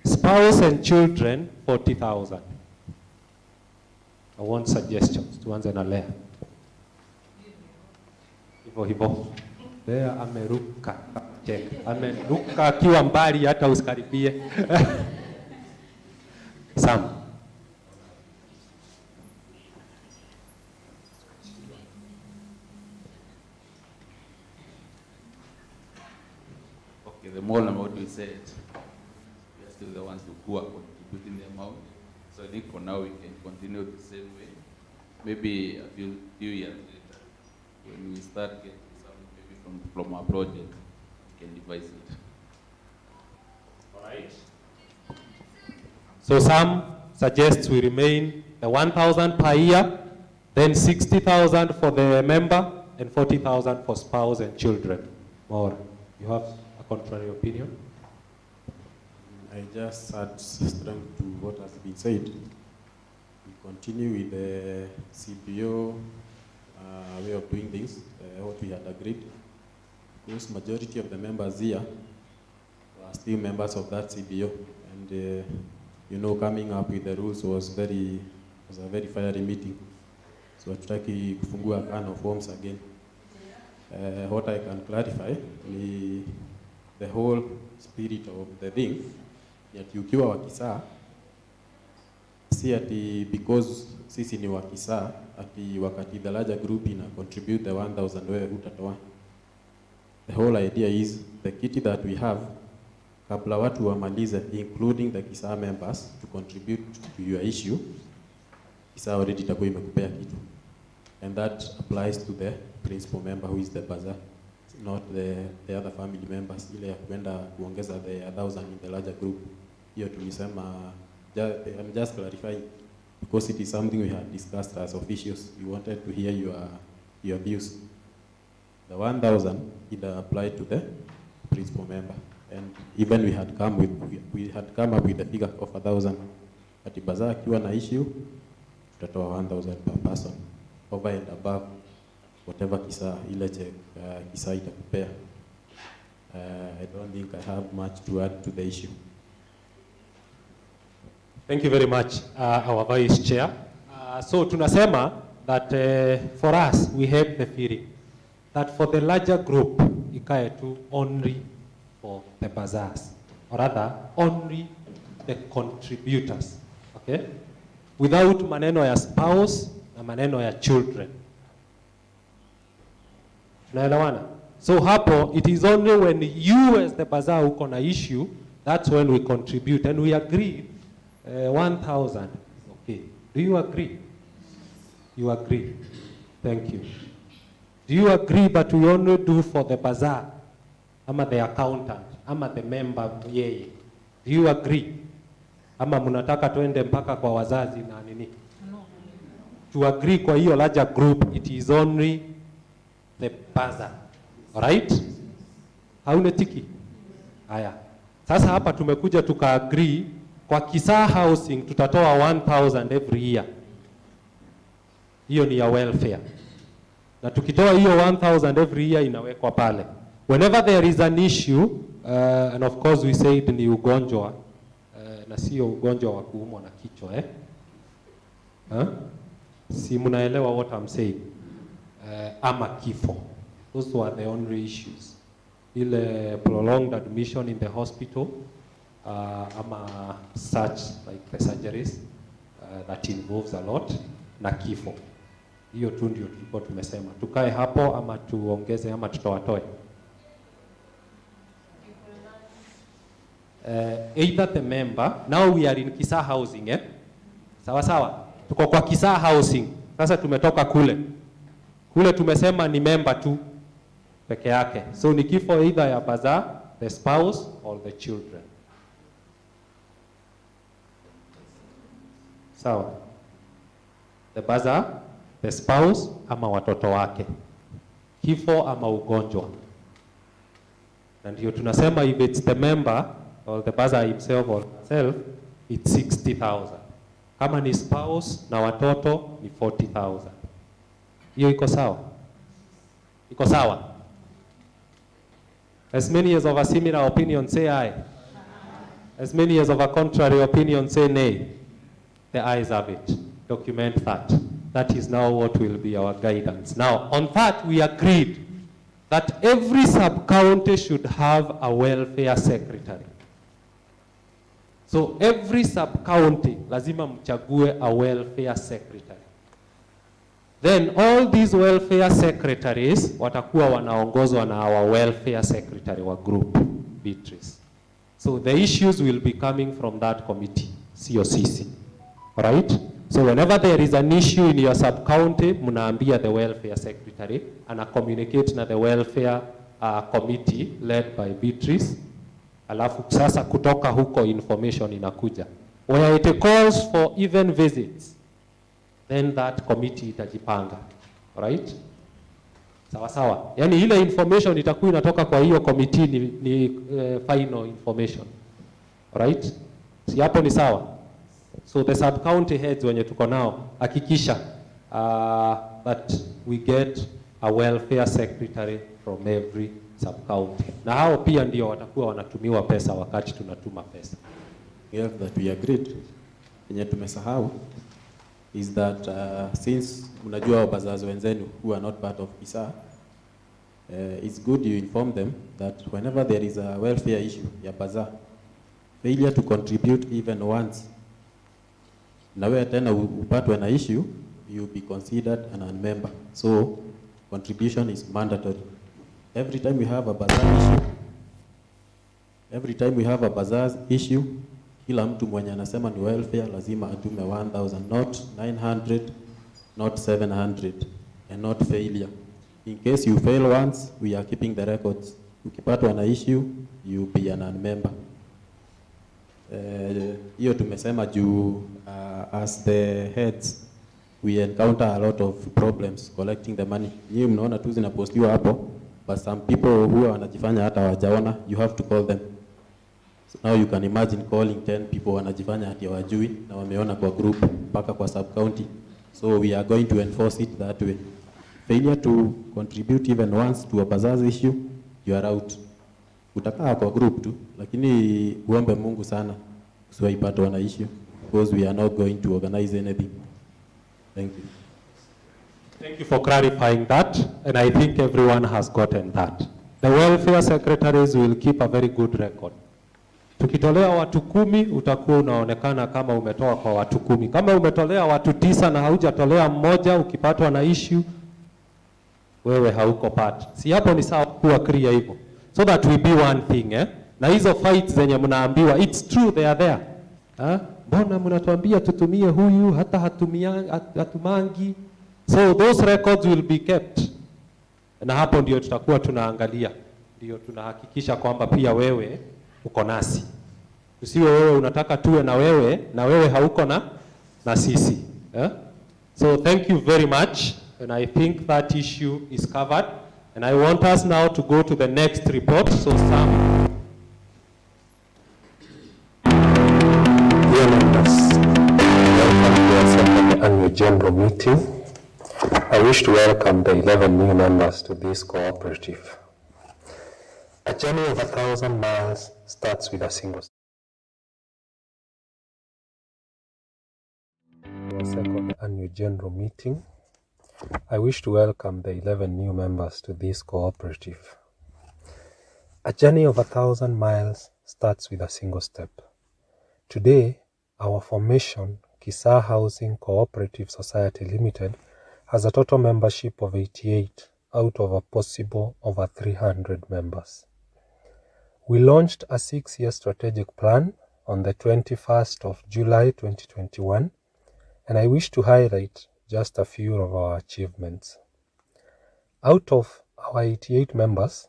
C: spouse and children 40,000. I want suggestions. Tuanze na Lea. Hivyo. Lea ameruka. Check. Ameruka akiwa mbali hata usikaribie. Sam.
J: Okay, the more amount we said, we are still the ones who are contributing the amount. So I think for now we can continue the same way. Maybe a few years later, when we start getting some maybe from our project, we can devise it.
C: All right. So some suggests we remain the 1,000 per year, then 60,000 for the member, and 40,000 for spouse and children. Or you have a contrary opinion?
K: I just add strength to what has been said. We continue with the CPO way of doing things, what we had agreed. Because majority of the members here are still members of that CPO, and you know, coming up with the rules was a very fiery meeting. So hatutaki kufungua can of worms again. what I can clarify ni the whole spirit of the thing, ati ukiwa wa Kisaa, si ati because sisi ni wa Kisaa, ati wakati the larger group ina contribute the 1,000 wewe utatoa. The whole idea is the kit that we have, kabla watu wamalize, including the Kisaa members, to contribute to your issue, Kisaa already itakuwa imekupea kitu. And that applies to the principal member who is the bazaar, not the other family members. Ile ya kuenda kuongeza the 1,000 in the larger group. Hiyo tulisema, I'm just clarifying, because it is something we had discussed as officials. We wanted to hear your views. The 1,000 it applied to the principal member, and even we had come up with the figure of 1,000. Ati bazaar akiwa na issue, tutatoa 1,000 per person, over and above whatever Kisaa ile check Kisaa itakupea. I don't think I have much to add to the issue.
C: Thank you very much, our Vice Chair. So tunasema that for us, we have the feeling that for the larger group, ikae tu only for the bazaars, or rather, only the contributors, okay? Without maneno ya spouse na maneno ya children. Tunaelewana? So hapo, it is only when you as the bazaar uko na issue, that's when we contribute, and we agree 1,000. Okay. Do you agree? You agree? Thank you. Do you agree that we only do for the bazaar, ama the accountant, ama the member yeye? Do you agree? Ama mnataka tuende mpaka kwa wazazi na nini? No. To agree kwa hiyo larger group, it is only the bazaar. Alright? Hauna tiki? Haya. Sasa hapa tumekuja tuka-agree kwa Kisaa housing tutatoa 1,000 every year. Hiyo ni ya welfare. Na tukitoa hiyo 1,000 every year inawekwa pale. Whenever there is an issue, and of course we said ni ugonjwa, na sio ugonjwa wa kuumwa na kichwa, Si mnaelewa what I'm saying? Ama kifo. Those were the only issues. Ile prolonged admission in the hospital, ama such like the surgeries that involves a lot, na kifo. Hiyo tu ndio tulikuwa tumesema. Tukae hapo ama tuongeze ama tutawatoe. Either the member, now we are in Kisaa housing, Sawa sawa. Tuko kwa Kisaa housing. Sasa tumetoka kule. Kule tumesema ni member tu peke yake. So ni kifo either ya bazaar, the spouse or the children. Sawa. The bazaar, the spouse ama watoto wake. Kifo ama ugonjwa. Na ndio tunasema if it's the member or the bazaar himself or herself, it's 60,000. Kama ni spouse na watoto ni 40,000. Hiyo iko sawa? Iko sawa? As many as of a similar opinion say aye. As many as of a contrary opinion say nay. The ayes have it. Document that. That is now what will be our guidance. Now, on that we agreed that every sub-county should have a welfare secretary. So every sub-county lazima mchague a welfare secretary. Then all these welfare secretaries watakuwa wanaongozwa na our welfare secretary wa group, Beatrice. So the issues will be coming from that committee, COCC. Right? So whenever there is an issue in your sub-county, mnaambia the welfare secretary, and communicate na the welfare committee led by Beatrice. Alafu sasa kutoka huko information inakuja. Where it calls for even visits, then that committee itajipanga. Right? Sawa sawa. Yani ile information itakuwa inatoka kwa hiyo committee ni final information. Right? Si hapo ni sawa? So the sub-county heads wenye tuko nao, hakikisha that we get a welfare secretary from every sub-county. Na hao pia ndio watakuwa wanatumiwa pesa wakati tunatuma pesa.
K: Yeah, that we agreed. Yenye tumesahau is that since mnajua wabazazi wenzenu who are not part of Kisaa, it's good you inform them that whenever there is a welfare issue, ya bazaar, failure to contribute even once, na wewe tena upatwe na issue, you'll be considered an unmember. So contribution is mandatory. Every time we have a bazaar issue, kila mtu mwenye anasema ni welfare lazima atume 1,000, not 900, not 700, and not failure. In case you fail once, we are keeping the records. Ukipatwa na issue, you'll be an unmember. Hiyo tumesema juu as the heads we encounter a lot of problems collecting the money. Nyinyi mnaona tu zinapostiwa hapo, but some people who wanajifanya hata wajaona, you have to call them. So now you can imagine calling 10 people wanajifanya hati hawajui na wameona kwa group mpaka kwa sub county. So we are going to enforce it that way. Failure to contribute even once to a bazaar issue, you are out. Utakaa kwa group tu, lakini uombe Mungu sana usiwaipate na issue, because we are not going to organize anything. Thank you.
C: Thank you for clarifying that, and I think everyone has gotten that. The welfare secretaries will keep a very good record. Tukitolea watu 10, utakuwa unaonekana kama umetoa kwa watu 10. Kama umetolea watu 9 na haujatolea mmoja, ukipatwa na issue, wewe hauko part. Si hapo ni sawa kuwa clear hivyo. So that we be one thing, eh? Na hizo fights zenye mnaambiwa, it's true they are there. Mbona mnatuambia tutumie huyu hata hatumangi? So those records will be kept. Na hapo ndio tutakuwa tunaangalia. Ndio tunahakikisha kwamba pia wewe uko nasi. Usiwe wewe unataka tuwe na wewe hauko na sisi. Eh? So thank you very much, and I think that issue is covered. And I want us now to go to the next report. So Sam.
L: Dear members, welcome to our second annual general meeting. I wish to welcome the 11 new members to this cooperative. A journey of 1,000 miles starts with a single step. Our second annual general meeting. I wish to welcome the 11 new members to this cooperative. A journey of 1,000 miles starts with a single step. Today, our formation, Kisaa Housing Cooperative Society Limited, has a total membership of 88 out of a possible over 300 members. We launched a 6-year strategic plan on the 21st of July 2021, and I wish to highlight just a few of our achievements. Out of our 88 members,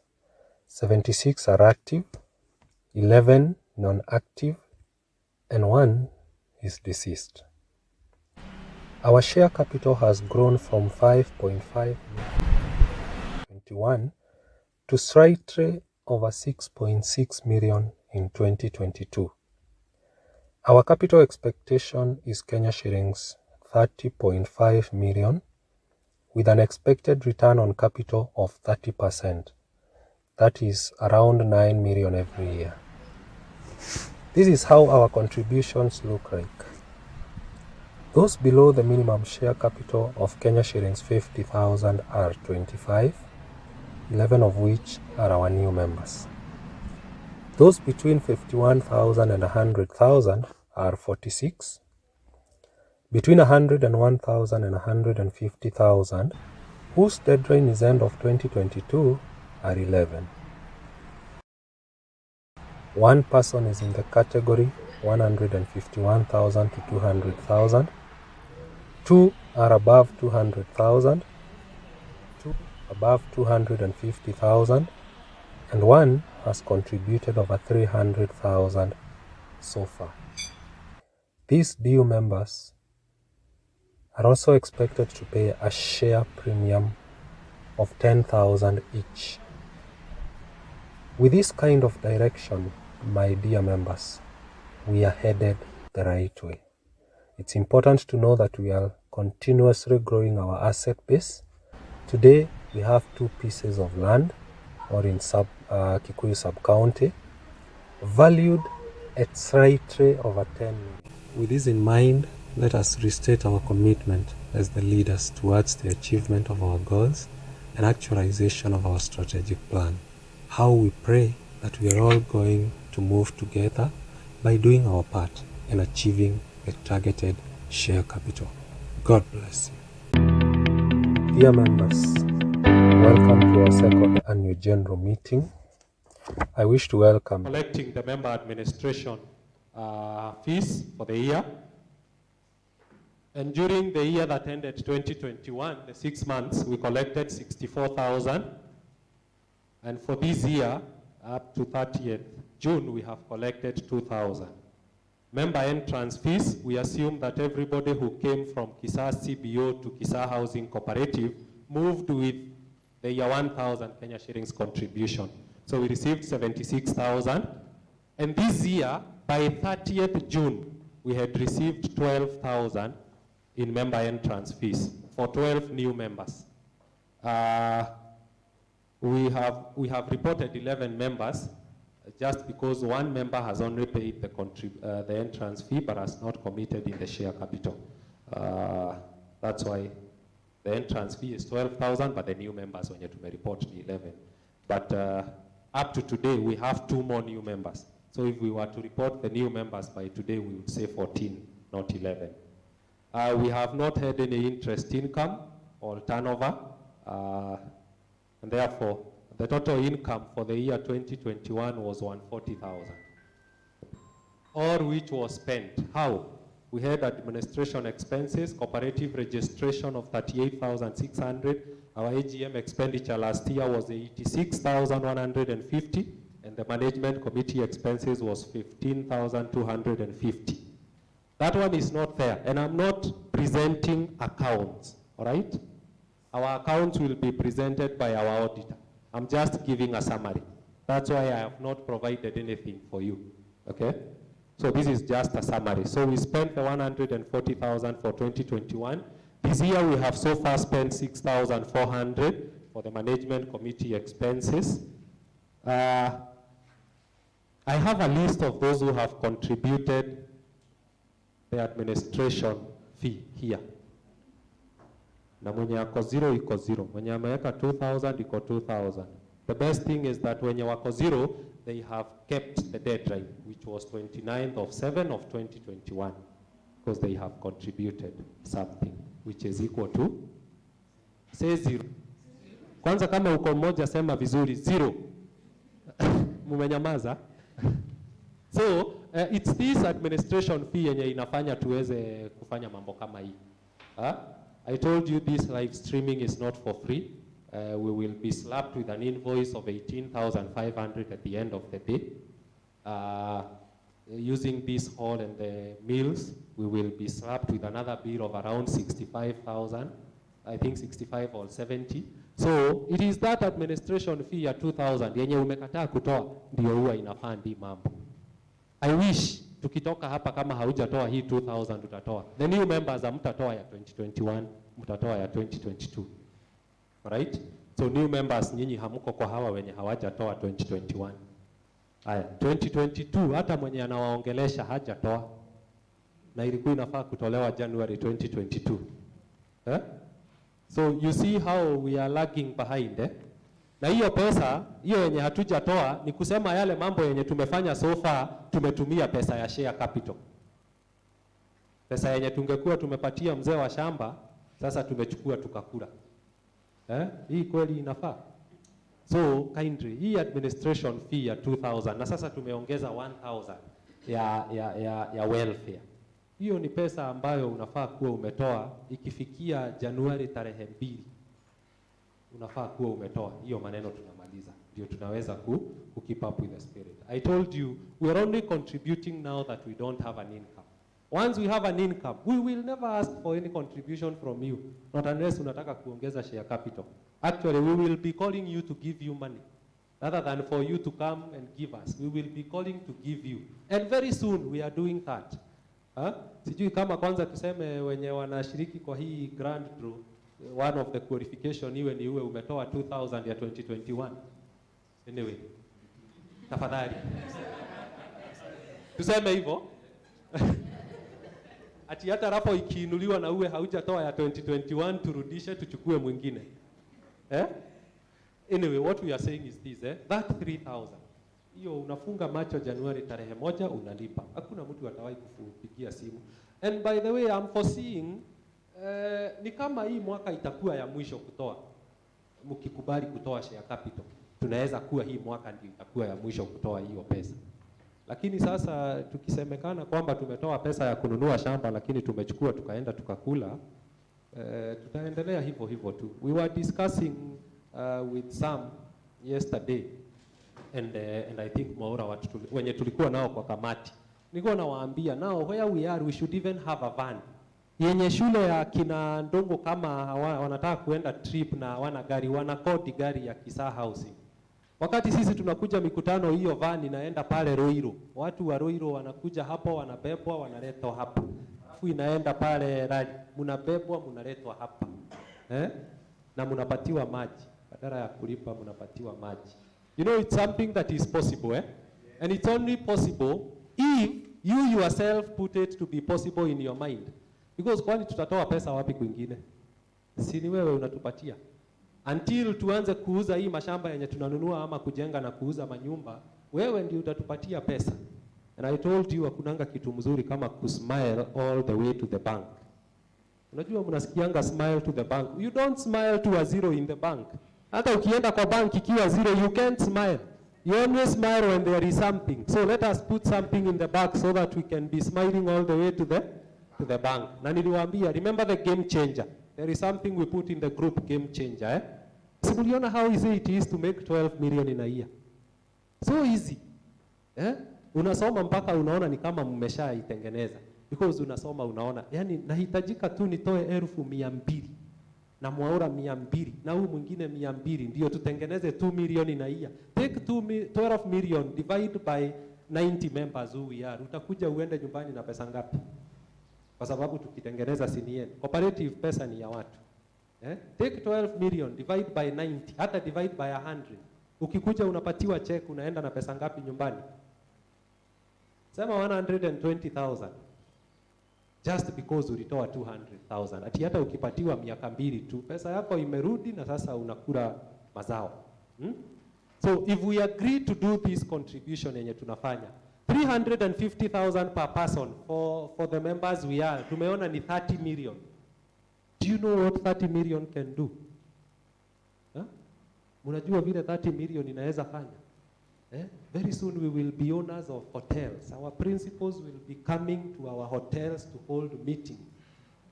L: 76 are active, 11 non-active, and 1 is deceased. Our share capital has grown from 5.5 million in 2021 to slightly over 6.6 million in 2022. Our capital expectation is Kenya shillings 30.5 million with an expected return on capital of 30%. That is around 9 million every year. This is how our contributions look like. Those below the minimum share capital of Kenya shillings 50,000 are 25, 11 of which are our new members. Those between 51,000 and 100,000 are 46. Between 101,000 and 150,000, whose deadline is end of 2022, are 11. One person is in the category 151,000 to 200,000. 2 are above 200,000. 2 above 250,000. And 1 has contributed over 300,000 so far. These due members are also expected to pay a share premium of 10,000 each. With this kind of direction, my dear members, we are headed the right way. It's important to know that we are continuously growing our asset base. Today, we have 2 pieces of land, or in Kikuyu sub-county, valued at slightly over 10 million. With this in mind, let us restate our commitment as the leaders towards the achievement of our goals and actualization of our strategic plan. How we pray that we are all going to move together by doing our part in achieving the targeted share capital. God bless you. Dear members, welcome to our second annual general meeting. I wish to welcome
C: collecting the member administration fees for the year. And during the year that ended 2021, the 6 months, we collected 64,000. And for this year, up to 30th June, we have collected 2,000. Member entrance fees, we assume that everybody who came from Kisaa CBO to Kisaa Housing Cooperative moved with the year 1,000 Kenya shillings contribution. So we received 76,000. And this year, by 30th June, we had received 12,000 in member entrance fees for 12 new members. We have reported 11 members just because one member has only paid the entrance fee but has not committed in the share capital. That's why the entrance fee is 12,000, but the new members when you report 11. But up to today, we have 2 more new members. So if we were to report the new members by today, we would say 14, not 11. We have not had any interest income or turnover, and therefore, the total income for the year 2021 was 140,000, all which was spent. How? We had administration expenses, cooperative registration of 38,600. Our AGM expenditure last year was 86,150, and the management committee expenses was 15,250. That one is not there, and I'm not presenting accounts, all right? Our accounts will be presented by our auditor. I'm just giving a summary. That's why I have not provided anything for you, okay? So this is just a summary. So we spent the 140,000 for 2021. This year we have so far spent 6,400 for the management committee expenses. I have a list of those who have contributed the administration fee here. Na mwenye yako 0 iko 0. Mwenye ameweka 2,000 iko 2,000. The best thing is that when wako 0, they have kept the deadline, which was 29th of 7 of 2021, because they have contributed something, which is equal to, say 0. Kwanza kama uko mmoja sema vizuri, 0. Mumenyamaza. So, it's this administration fee yenye inafanya tuweze kufanya mambo kama hii. I told you this live streaming is not for free. We will be slapped with an invoice of 18,500 at the end of the day. Using this hall and the meals, we will be slapped with another bill of around 65,000. I think 65 or 70. So it is that administration fee ya 2,000 yenye umekataa kutoa ndio huwa inafandi mambo. I wish tukitoka hapa kama haujatoa hii 2,000 utatoa. The new members mtatoa ya 2021, mtatoa ya 2022. Alright? So new members nyinyi hamuko kwa hawa wenye hawajatoa 2021. Haya, 2022 hata mwenye anawaongelesha hajatoa. Na ilikuwa inafaa kutolewa January 2022. So you see how we are lagging behind, Na hiyo pesa, hiyo yenye hatujatoa ni kusema yale mambo yenye tumefanya so far, tumetumia pesa ya share capital. Pesa yenye tungekuwa tumepatia mzee wa shamba, sasa tumechukua tukakula. Hii kweli inafaa? So kindly, hii administration fee ya 2,000 na sasa tumeongeza 1,000 ya welfare. Hiyo ni pesa ambayo unafaa kuwa umetoa ikifikia Januari tarehe 2. Unafaa kuwa umetoa. Hiyo maneno tunamaliza. Ndio tunaweza keep up with the spirit. I told you, we are only contributing now that we don't have an income. Once we have an income, we will never ask for any contribution from you. Not unless unataka kuongeza share capital. Actually, we will be calling you to give you money. Rather than for you to come and give us, we will be calling to give you. And very soon, we are doing that. Sijui kama kwanza tuseme wenye wanashiriki kwa hii grand draw, one of the qualification iwe umetoa 2,000 ya 2021. Anyway, tafadhali. Tuseme hivyo. Ati hata rapo ikiinuliwa na uwe haujatoa ya 2021 turudishe tuchukue mwingine. Anyway, what we are saying is this, that 3,000. Hiyo unafunga macho Januari tarehe 1 unalipa. Hakuna mtu atawahi kukupigia simu. And by the way, I'm foreseeing ni kama hii mwaka itakuwa ya mwisho kutoa. Mkikubali kutoa share capital, tunaweza kuwa hii mwaka ndio itakuwa ya mwisho kutoa hiyo pesa. Lakini sasa tukisemekana kwamba tumetoa pesa ya kununua shamba lakini tumechukua tukaenda tukakula, tutaendelea hivyo hivyo tu. We were discussing with some yesterday and I think Maura wenye tulikuwa nao kwa kamati. Nilikuwa nawaambia now where we are we should even have a van. Yenye shule ya kina Ndongo kama wanataka kuenda trip na wana gari, wana kodi gari ya Kisaa housing. Wakati sisi tunakuja mikutano, hiyo van inaenda pale Roiro. Watu wa Roiro wanakuja hapo, wanabebwa, wanaletwa hapa. Alafu inaenda pale Rali, mnabebwa, mnaletwa hapa. Na mnapatiwa maji. Badala ya kulipa mnapatiwa maji. You know, it's something that is possible, And it's only possible if you yourself put it to be possible in your mind. Because kwani tutatoa pesa wapi kwingine? Si ni wewe unatupatia. Until tuanze kuuza hii mashamba yenye tunanunua ama kujenga na kuuza manyumba, wewe ndio utatupatia pesa. And I told you hakunanga kitu mzuri kama kusmile all the way to the bank. Unajua mnasikianga smile to the bank. You don't smile to a zero in the bank. Hata ukienda kwa bank ikiwa zero, you can't smile. You only smile when there is something. So let us put something in the bank so that we can be smiling all the way to the bank. Na niliwaambia, remember the game changer. There is something we put in the group, game changer. Simuliona how easy it is to make 12 million in a year. So easy. Unasoma mpaka unaona ni kama mmeshaitengeneza. Because unasoma unaona, yani nahitajika tu nitoe 200,000 na Mwaura 200 na huyu mwingine 200 ndio tutengeneze 2 million in a year. Take 12 million divide by 90 members who we are. Utakuja uende nyumbani na pesa ngapi? Kwa sababu tukitengeneza CNN. Cooperative pesa ni ya watu. Take 12 million divide by 90, hata divide by 100. Ukikuja unapatiwa check, unaenda na pesa ngapi nyumbani? Sema 120,000. Just because ulitoa 200,000. Ati hata ukipatiwa miaka 2 tu, pesa yako imerudi na sasa unakula mazao. So if we agree to do this contribution yenye tunafanya, 350,000 per person for the members we are, tumeona ni 30 million. Do you know what 30 million can do? Unajua vile 30 million inaweza fanya? Very soon we will be owners of hotels. Our principals will be coming to our hotels to hold meeting.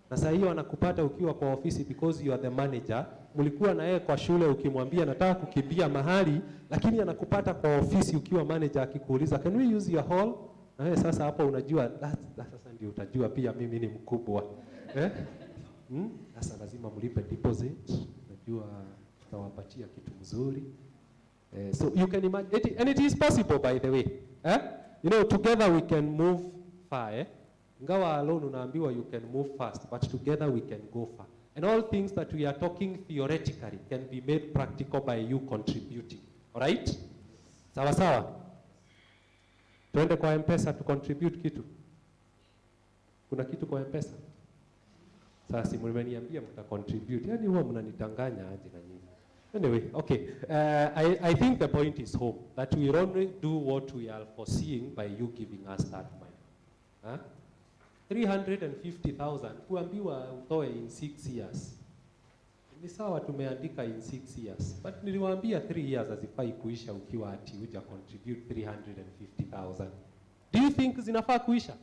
C: Na saa hiyo anakupata ukiwa kwa ofisi because you are the manager. Mlikuwa na yeye kwa shule ukimwambia nataka kukimbia mahali, lakini anakupata kwa ofisi ukiwa manager akikuuliza can we use your hall? Na wewe sasa hapo unajua sasa ndio utajua pia mimi ni mkubwa. Sasa lazima mlipe deposit. Unajua tutawapatia kitu mzuri. So you can imagine, and it is possible by the way. You know, together we can move far. Ngawa alone unaambiwa you can move fast, but together we can go far. And all things that we are talking theoretically can be made practical by you contributing. Alright? Sawa sawa? Tuende kwa M-Pesa to contribute kitu. Kuna kitu kwa M-Pesa? Sasa si mmeniambia mta contribute. Yaani huwa mnanitanganya aje na nyinyi. Anyway, okay. I think the point is home, that we only do what we are foreseeing by you giving us that money. 350,000 kuambiwa utoe in 6 years. Ni sawa tumeandika in 6 years. But niliwaambia 3 years hazifai kuisha ukiwa ati uja contribute 350,000. Do you think zinafaa kuisha?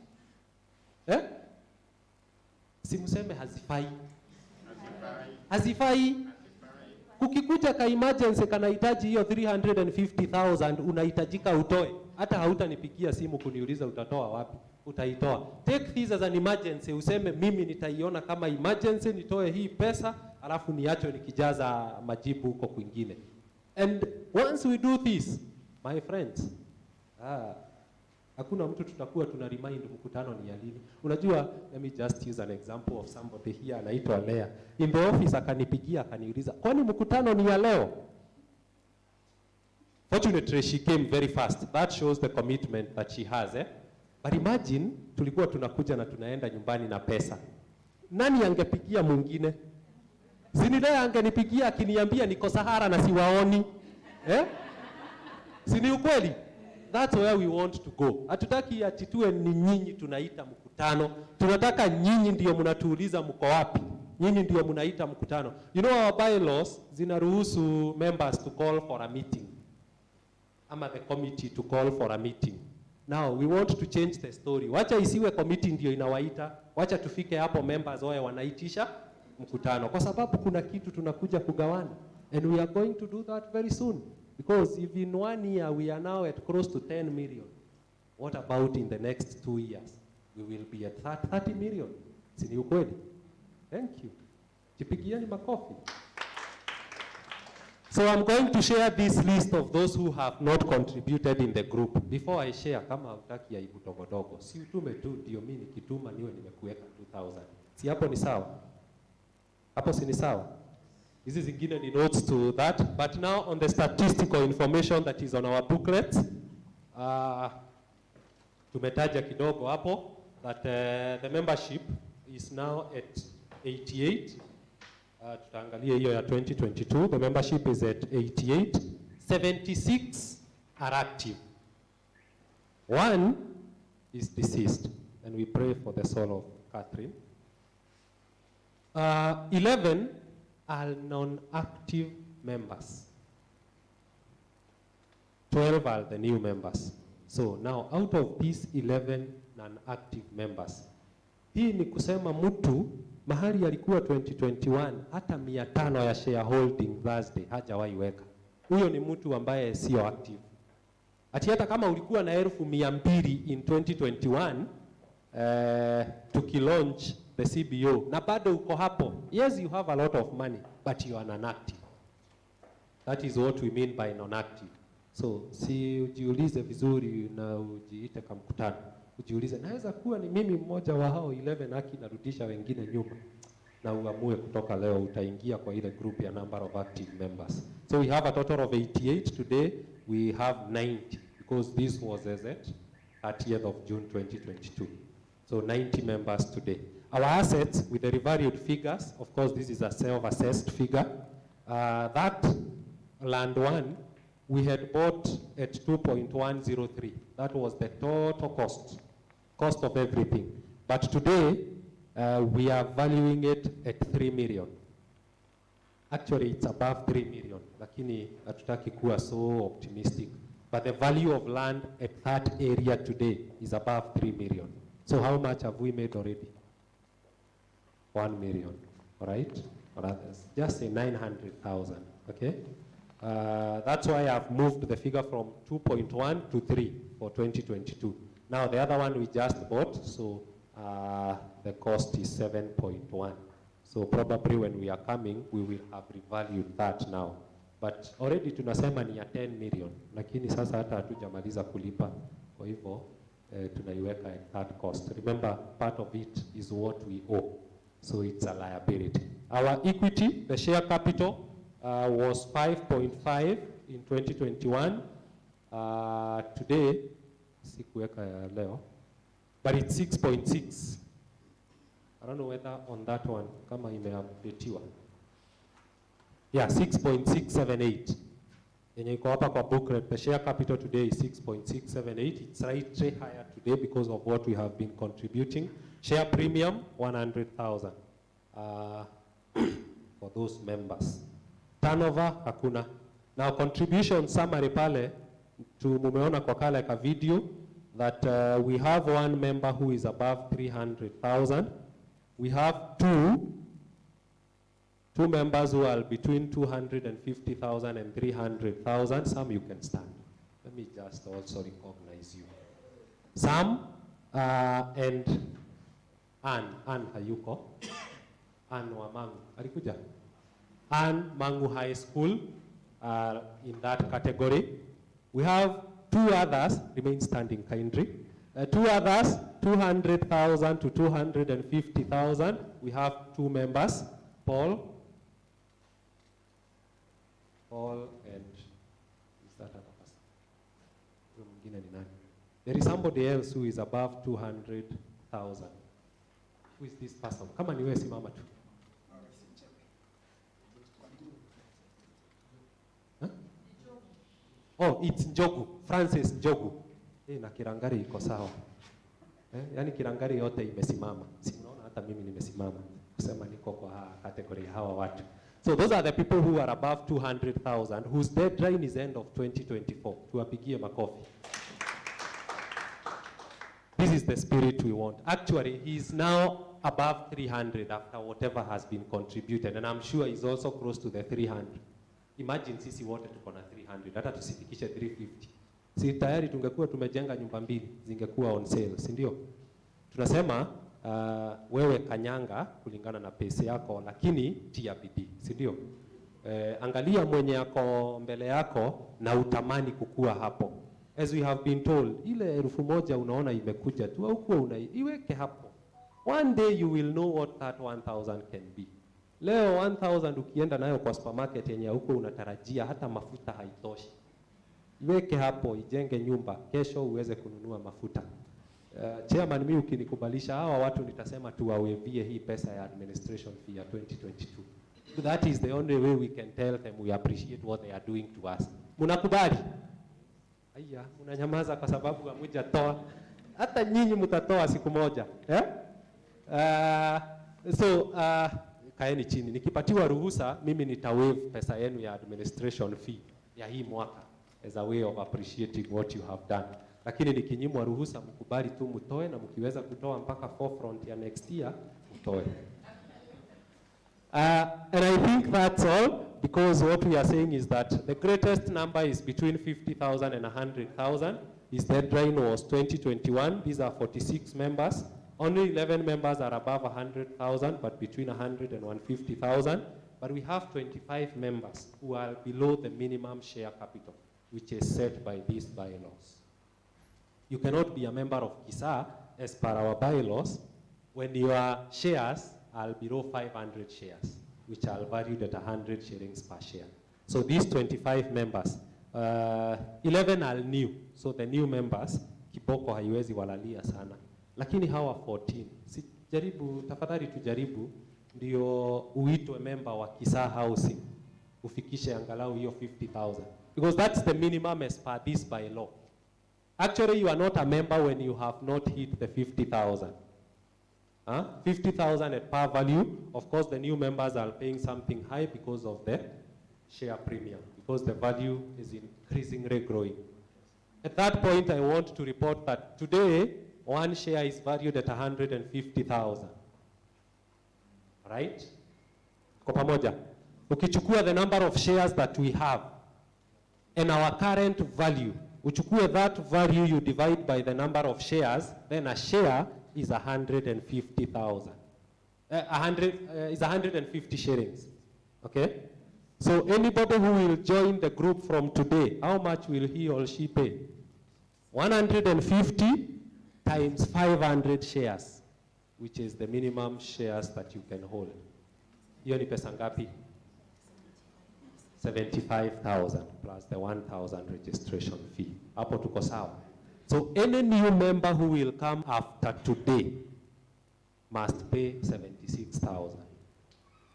C: Simseme hazifai. Hazifai. Kukikuja ka emergency kanahitaji hiyo 350,000 unahitajika utoe. Hata hautanipigia simu kuniuliza utatoa wapi. Utaitoa. Take this as an emergency. Useme mimi nitaiona kama emergency, nitoe hii pesa, alafu niacho nikijaza majibu huko kwingine. And once we do this, my friends, hakuna mtu tutakuwa tuna remind mkutano ni ya lini. Unajua, let me just use an example of somebody here anaitwa Lea. In the office akanipigia akaniuliza, kwani mkutano ni ya leo? Fortunately she came very fast. That shows the commitment that she has. But imagine tulikuwa tunakuja na tunaenda nyumbani na pesa. Nani angepigia mwingine? Zinile angenipigia akiniambia niko Sahara na siwaoni. Si ni ukweli? That's where we want to go. Hatutaki ati tuwe ni nyinyi tunaita mkutano. Tunataka nyinyi ndio mnatuuliza mko wapi. Nyinyi ndio mnaita mkutano. You know our bylaws zinaruhusu members to call for a meeting. Ama the committee to call for a meeting. Now we want to change the story. Wacha isiwe committee ndio inawaita. Wacha tufike hapo members wao wanaitisha mkutano. Kwa sababu kuna kitu tunakuja kugawana. And we are going to do that very soon. Because if in 1 year we are now at close to 10 million, what about in the next 2 years? We will be at 30 million. Si ni ukweli? Thank you. Jipigieni makofi. So I'm going to share this list of those who have not contributed in the group. Before I share, kama hutaki aibu dogo, si utume tu ndio mimi nikituma niwe nimekuweka 2000. Si hapo ni sawa? Hapo si ni sawa? Hizi zingine ni notes to that. But now on the statistical information that is on our booklet, tumetaja kidogo hapo that the membership is now at 88. Tutaangalia hiyo ya 2022. The membership is at 88. 76 are active. 1 is deceased. And we pray for the soul of Catherine. 11 are non-active members. 12 are the new members. So now out of these 11 non-active members, hii ni kusema mtu mahali alikuwa 2021 hata 500 ya shareholding Thursday hajawahi weka. Huyo ni mtu ambaye sio active. Ati hata kama ulikuwa na 200,000 in 2021 tukilaunch the CBO na bado uko hapo, yes you have a lot of money but you are non-active. That is what we mean by non-active. So si ujiulize vizuri na ujiite kama mkutano. Ujiulize naweza kuwa ni mimi mmoja wa hao 11 haki narudisha wengine nyuma, na uamue kutoka leo utaingia kwa ile group ya number of active members. So we have a total of 88 today. We have 90 because this was as at 30th of June 2022. So 90 members today. Our assets with the revalued figures, of course this is a self-assessed figure. That land one we had bought at 2.103. That was the total cost of everything. But today, we are valuing it at 3 million. Actually, it's above 3 million. Lakini hatutaki kuwa so optimistic. But the value of land at that area today is above 3 million. So how much have we made already? 1 million, all right? Or others, just say 900,000, okay? That's why I've moved the figure from 2.1 to 3 for 2022. Now the other one we just bought, so the cost is 7.1. So probably when we are coming, we will have revalued that now. But already tunasema ni ya 10 million, lakini sasa hata hatujamaliza kulipa. Kwa hivyo tunaiweka at that cost. Remember, part of it is what we owe. So it's a liability. Our equity, the share capital, was 5.5 in 2021. Today, sikuweka ya leo, but it's 6.6. I don't know whether on that one, kama imeupdateiwa. Yeah, 6.678. Yenye iko hapa kwa booklet, the share capital today is 6.678. It's slightly higher today because of what we have been contributing. Share premium, 100,000 for those members. Turnover, hakuna. Now contribution summary pale, mumeona kwa kale ka video, that we have one member who is above 300,000. We have two members who are between 250,000 and 300,000. Some you can stand. Let me just also recognize you. Some and Ann hayuko. Ann wa Mangu. Alikuja? Ann Mangu High School in that category. We have two others, remain standing kindly. Two others, 200,000 to 250,000. We have two members, Paul and is that other person? There is somebody else who is above 200,000. Who is this person? Come on, you simama tu. Oh, it's Njogu, Francis Njogu. Na Kirangari iko sawa. Yani Kirangari yote imesimama. Si unaona hata mimi nimesimama. Kusema niko kwa category hawa watu. So those are the people who are above 200,000 whose deadline is end of 2024. Tuwapigie makofi. This is the spirit we want. Actually, he is now above 300 after whatever has been contributed, and I'm sure he's also close to the 300. Imagine sisi wote tuko na 300, hata tusifikishe 350. Si tayari tungekuwa tumejenga nyumba mbili, zingekuwa on sale, si ndio? Tunasema wewe kanyanga kulingana na pesa yako, lakini tia bidii, si ndio? Angalia mwenye yako mbele yako na utamani kukua hapo. As we have been told, ile 1,000 unaona imekuja tu, au kuwa iweke hapo. One day you will know what that 1,000 can be. Leo 1,000 ukienda nayo kwa supermarket yenye huko unatarajia hata mafuta haitoshi. Iweke hapo, ijenge nyumba, kesho uweze kununua mafuta. Chairman, mimi ukinikubalisha hawa watu nitasema tuwawevie hii pesa ya administration fee ya 2022. That is the only way we can tell them we appreciate what they are doing to us. Mnakubali? Aya, mnanyamaza kwa sababu hamjatoa. Hata nyinyi mtatoa siku moja. Kaeni chini. Nikipatiwa ruhusa, mimi nitawave pesa yenu ya administration fee ya hii mwaka as a way of appreciating what you have done. Lakini nikinyimwa ruhusa, mkubali tu mtoe, na mkiweza kutoa mpaka forefront ya next year, mtoe. And I think that's all, because what we are saying is that the greatest number is between 50,000 and 100,000. His deadline was 2021. These are 46 members. Only 11 members are above 100,000, but between 100 and 150,000. But we have 25 members who are below the minimum share capital, which is set by these bylaws. You cannot be a member of Kisaa as per our bylaws when your shares are below 500 shares, which are valued at 100 shillings per share. So these 25 members, 11 are new. So the new members, kiboko haiwezi walalia sana. Lakini hawa 14, tafadhali tujaribu, ndio uitwe member wa Kisaa Housing, ufikishe angalau hiyo 50,000. Because that's the minimum as per this bylaw. Actually, you are not a member when you have not hit the 50,000. 50,000 at par value. Of course, the new members are paying something high because of the share premium, because the value is increasingly growing. At that point, I want to report that today, one share is valued at 150,000. Right? Kwa pamoja. Ukichukua the number of shares that we have and our current value, uchukue that value, you divide by the number of shares, then a share is 150,000. 150 shillings. Okay? So anybody who will join the group from today, how much will he or she pay? 150 times 500 shares, which is the minimum shares that you can hold. Hiyo ni pesa ngapi? 75,000 plus the 1,000 registration fee. Hapo tuko sawa. So any new member who will come after today must pay 76,000.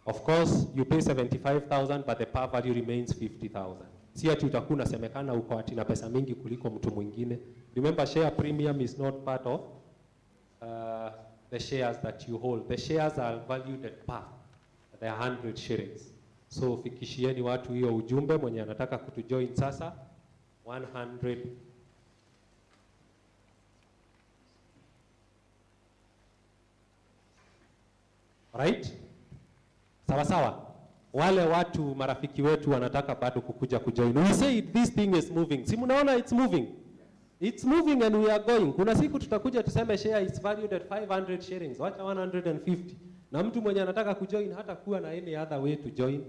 C: Of course, you pay 75,000, but the par value remains 50,000. Si ati utakuwa unasemekana uko ati na pesa mingi kuliko mtu mwingine. Remember, share premium is not part of the shares that you hold. The shares are valued at par. They are 100 shillings. So fikishieni watu hiyo ujumbe, mwenye anataka kutujoin sasa, 100. Right? Sawa sawa. Wale watu marafiki wetu wanataka bado kukuja kujoin. We say this thing is moving. Si mnaona it's moving? It's moving and we are going. Kuna siku tutakuja tuseme share is valued at 500 shillings. Wacha 150. Na mtu mwenye anataka kujoin hata kuwa na any other way to join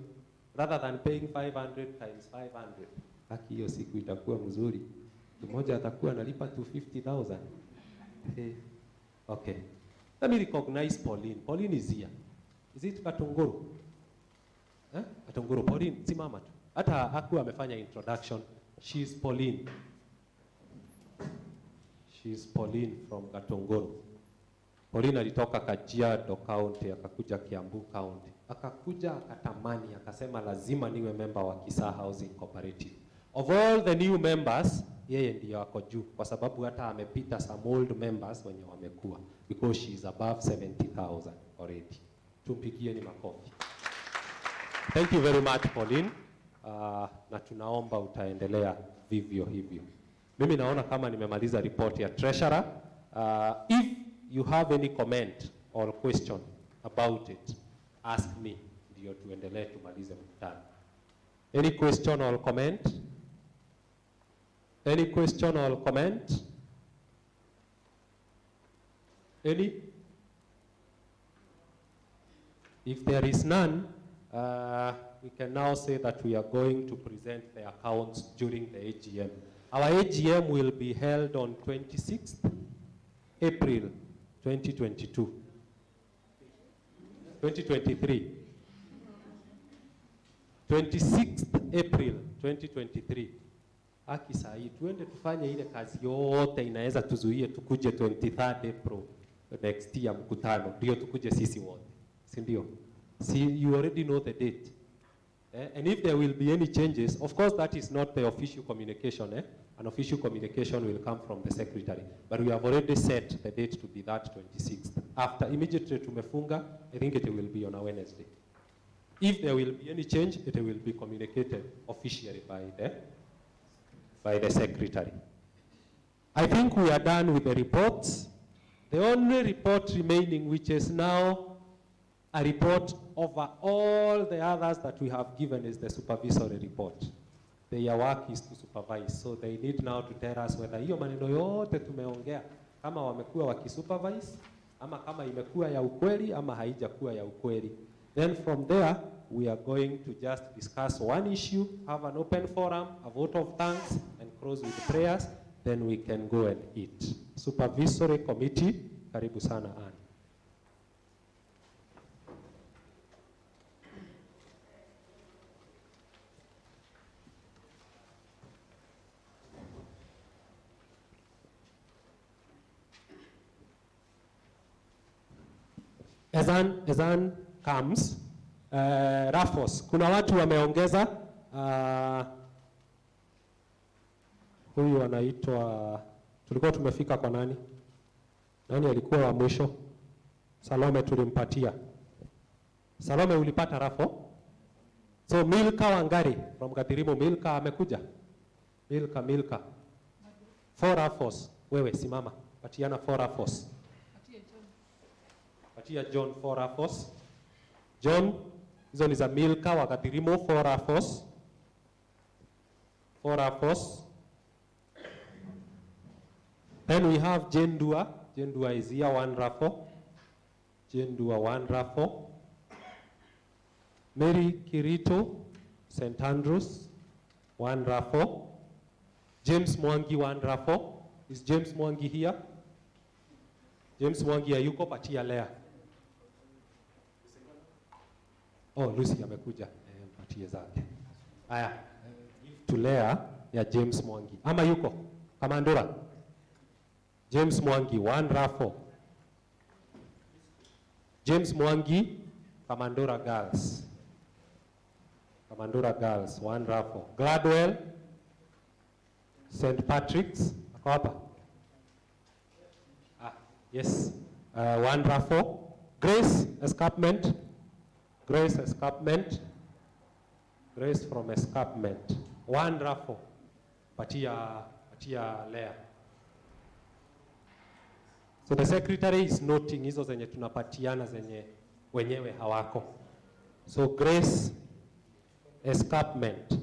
C: rather than paying 500 times 500. Haki hiyo siku itakuwa mzuri. Mmoja atakuwa analipa 250,000. Okay. Let me recognize Pauline. Pauline is here. Is it Katunguru? Katunguru. Pauline, simama tu. Hata hakuwa amefanya introduction. She is Pauline. She is Pauline from Katunguru. Pauline alitoka Kajiado County, akakuja Kiambu County. Akakuja akatamani, akasema lazima niwe member wa Kisaa Housing Cooperative. Of all the new members, yeye ndiyo ako juu kwa sababu hata amepita some old members wenye wamekuwa, because she is above 70,000 already. Tumpigieni makofi. Thank you very much, Pauline. Na tunaomba utaendelea vivyo hivyo. Mimi naona kama nimemaliza report ya treasurer. If you have any comment or question about it, ask me, ndio tuendelee tumalize mkutano. Any question or comment? Any question or comment? Any? If there is none, we can now say that we are going to present the accounts during the AGM. Our AGM will be held on 26th April 2022. 2023. 26th April 2023. Aki sahi, tuende tufanye ile kazi yote inaweza tuzuie tukuje 23rd April next year mkutano. Ndio tukuje sisi wote. Si ndio? See, you already know the date. And if there will be any changes, of course that is not the official communication. An official communication will come from the secretary. But we have already set the date to be that 26th. After immediately tumefunga, I think it will be on a Wednesday. If there will be any change, it will be communicated officially by the secretary. I think we are done with the reports. The only report remaining, which is now a report over all the others that we have given, is the supervisory report. Their work is to supervise. So they need now to tell us whether hiyo maneno yote tumeongea kama wamekuwa wakisupervise ama kama imekuwa ya ukweli ama haijakuwa ya ukweli. Then from there we are going to just discuss one issue, have an open forum, a vote of thanks, and close with prayers. Then we can go and eat. Supervisory committee, karibu sana Anne. As Anne comes, Rafos, kuna watu wameongeza, huyu anaitwa, tulikuwa tumefika kwa nani? Nani alikuwa wa mwisho? Salome tulimpatia. Salome ulipata Rafo? So Milka Wangari from Gatirimo, Milka amekuja? Milka. 4 Rafos, wewe simama, patiana 4 Rafos. Patia John 4 Rafos. John, hizo ni za Milka wa Gatirimo 4 Rafos. 4 Rafos. Then we have Jendua. Jendua is here, 1 Rafo. Jendua 1 Rafo. Mary Kirito, St. Andrews, 1 Rafo. James Mwangi 1 Rafo. Is James Mwangi here? James Mwangi hayuko, patia Lea. Oh, Lucy amekuja. Patie zake. Aya, give to Lea ya James Mwangi. Ama yuko? Kamandura. James Mwangi 1 Rafo. James Mwangi, Kamandura Girls. Kamandura Girls 1 Rafo. Gladwell, St. Patrick's, ako hapa? Yes, 1 Rafo. Grace Escarpment. Grace Escarpment. Grace from Escarpment. 1 Rafo. Patia Lea. So the secretary is noting hizo zenye tunapatiana zenye wenyewe hawako. So Grace Escarpment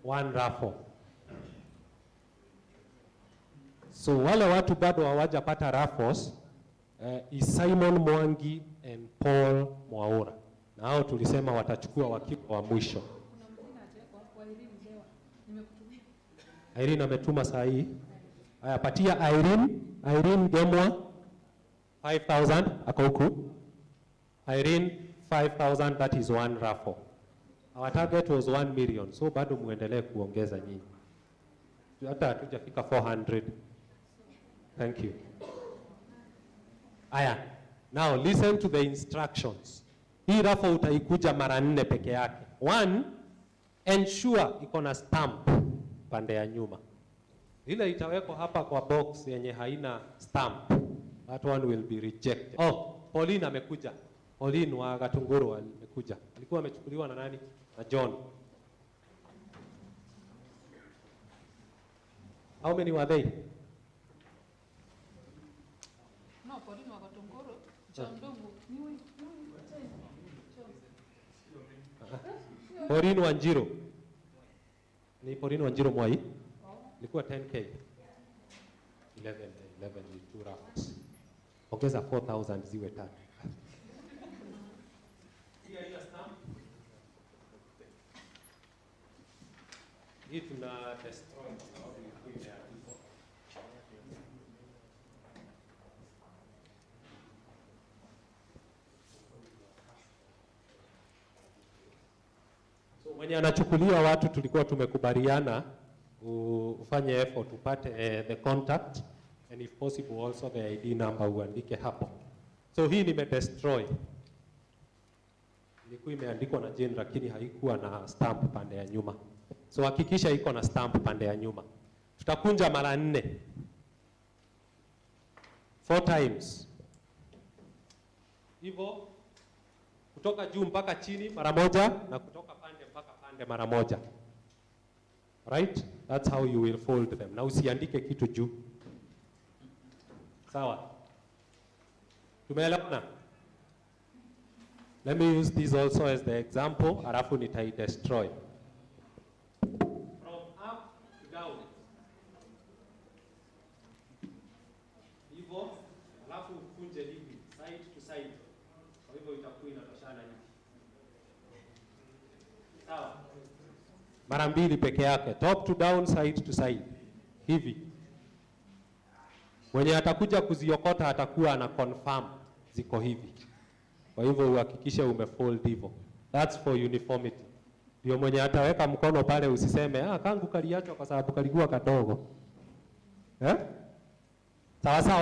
C: 1 Rafo. So wale watu bado hawajapata Rafos is Simon Mwangi and Paul Mwaura. Na hao tulisema watachukua wakiwa wa mwisho. Irene ametuma saa hii. Aya, patia Irene Gemwa 5,000 ako huku. Irene 5,000, that is 1 Rafo. Our target was 1 million, so bado muendelee kuongeza nyinyi. Hata hatujafika 400. Thank you. Aya, now listen to the instructions. Hii Rafo utaikuja mara 4 peke yake. 1, ensure iko na stamp pande ya nyuma. Ile itawekwa hapa kwa box yenye haina stamp, that one will be rejected. Oh, Pauline amekuja. Pauline wa Gatunguru amekuja. Alikuwa amechukuliwa na nani? Na John. How many were they?
M: No, Pauline wa Gatunguru, John Dungu.
C: Pauline Wanjiru. Ni Pauline Wanjiru Mwai. Ilikuwa 10k. 11 ni two rounds. Ongeza 4,000 ziwe 3. Hii tuna destroy kwa sababu ilikuwa imeandikwa. So mwenye anachukuliwa watu tulikuwa tumekubaliana ufanye effort upate the contact and if possible also the ID number uandike hapo. So hii nimedestroy. Ilikuwa imeandikwa na Jane lakini haikuwa na stamp pande ya nyuma. So hakikisha iko na stamp pande ya nyuma. Tutakunja mara 4. 4 times. Hivyo kutoka juu mpaka chini mara moja na kutoka pande mpaka pande mara moja. Right? That's how you will fold them. Na usiandike kitu juu. Sawa? Tumeelewana? Let me use this also as the example, alafu nitai destroy. From up to down. Hivyo, alafu ukunje hivi, side to side. Kwa hivyo itakuwa inatoshana hivi. Sawa? Mara 2 peke yake, top to down, side to side. Hivi. Mwenye atakuja kuziokota atakuwa ana confirm ziko hivi. Kwa hivyo uhakikishe umefold hivyo. That's for uniformity. Ndio mwenye ataweka mkono pale usiseme kangu kaliachwa kwa sababu kalikuwa kadogo. Sawa sawa.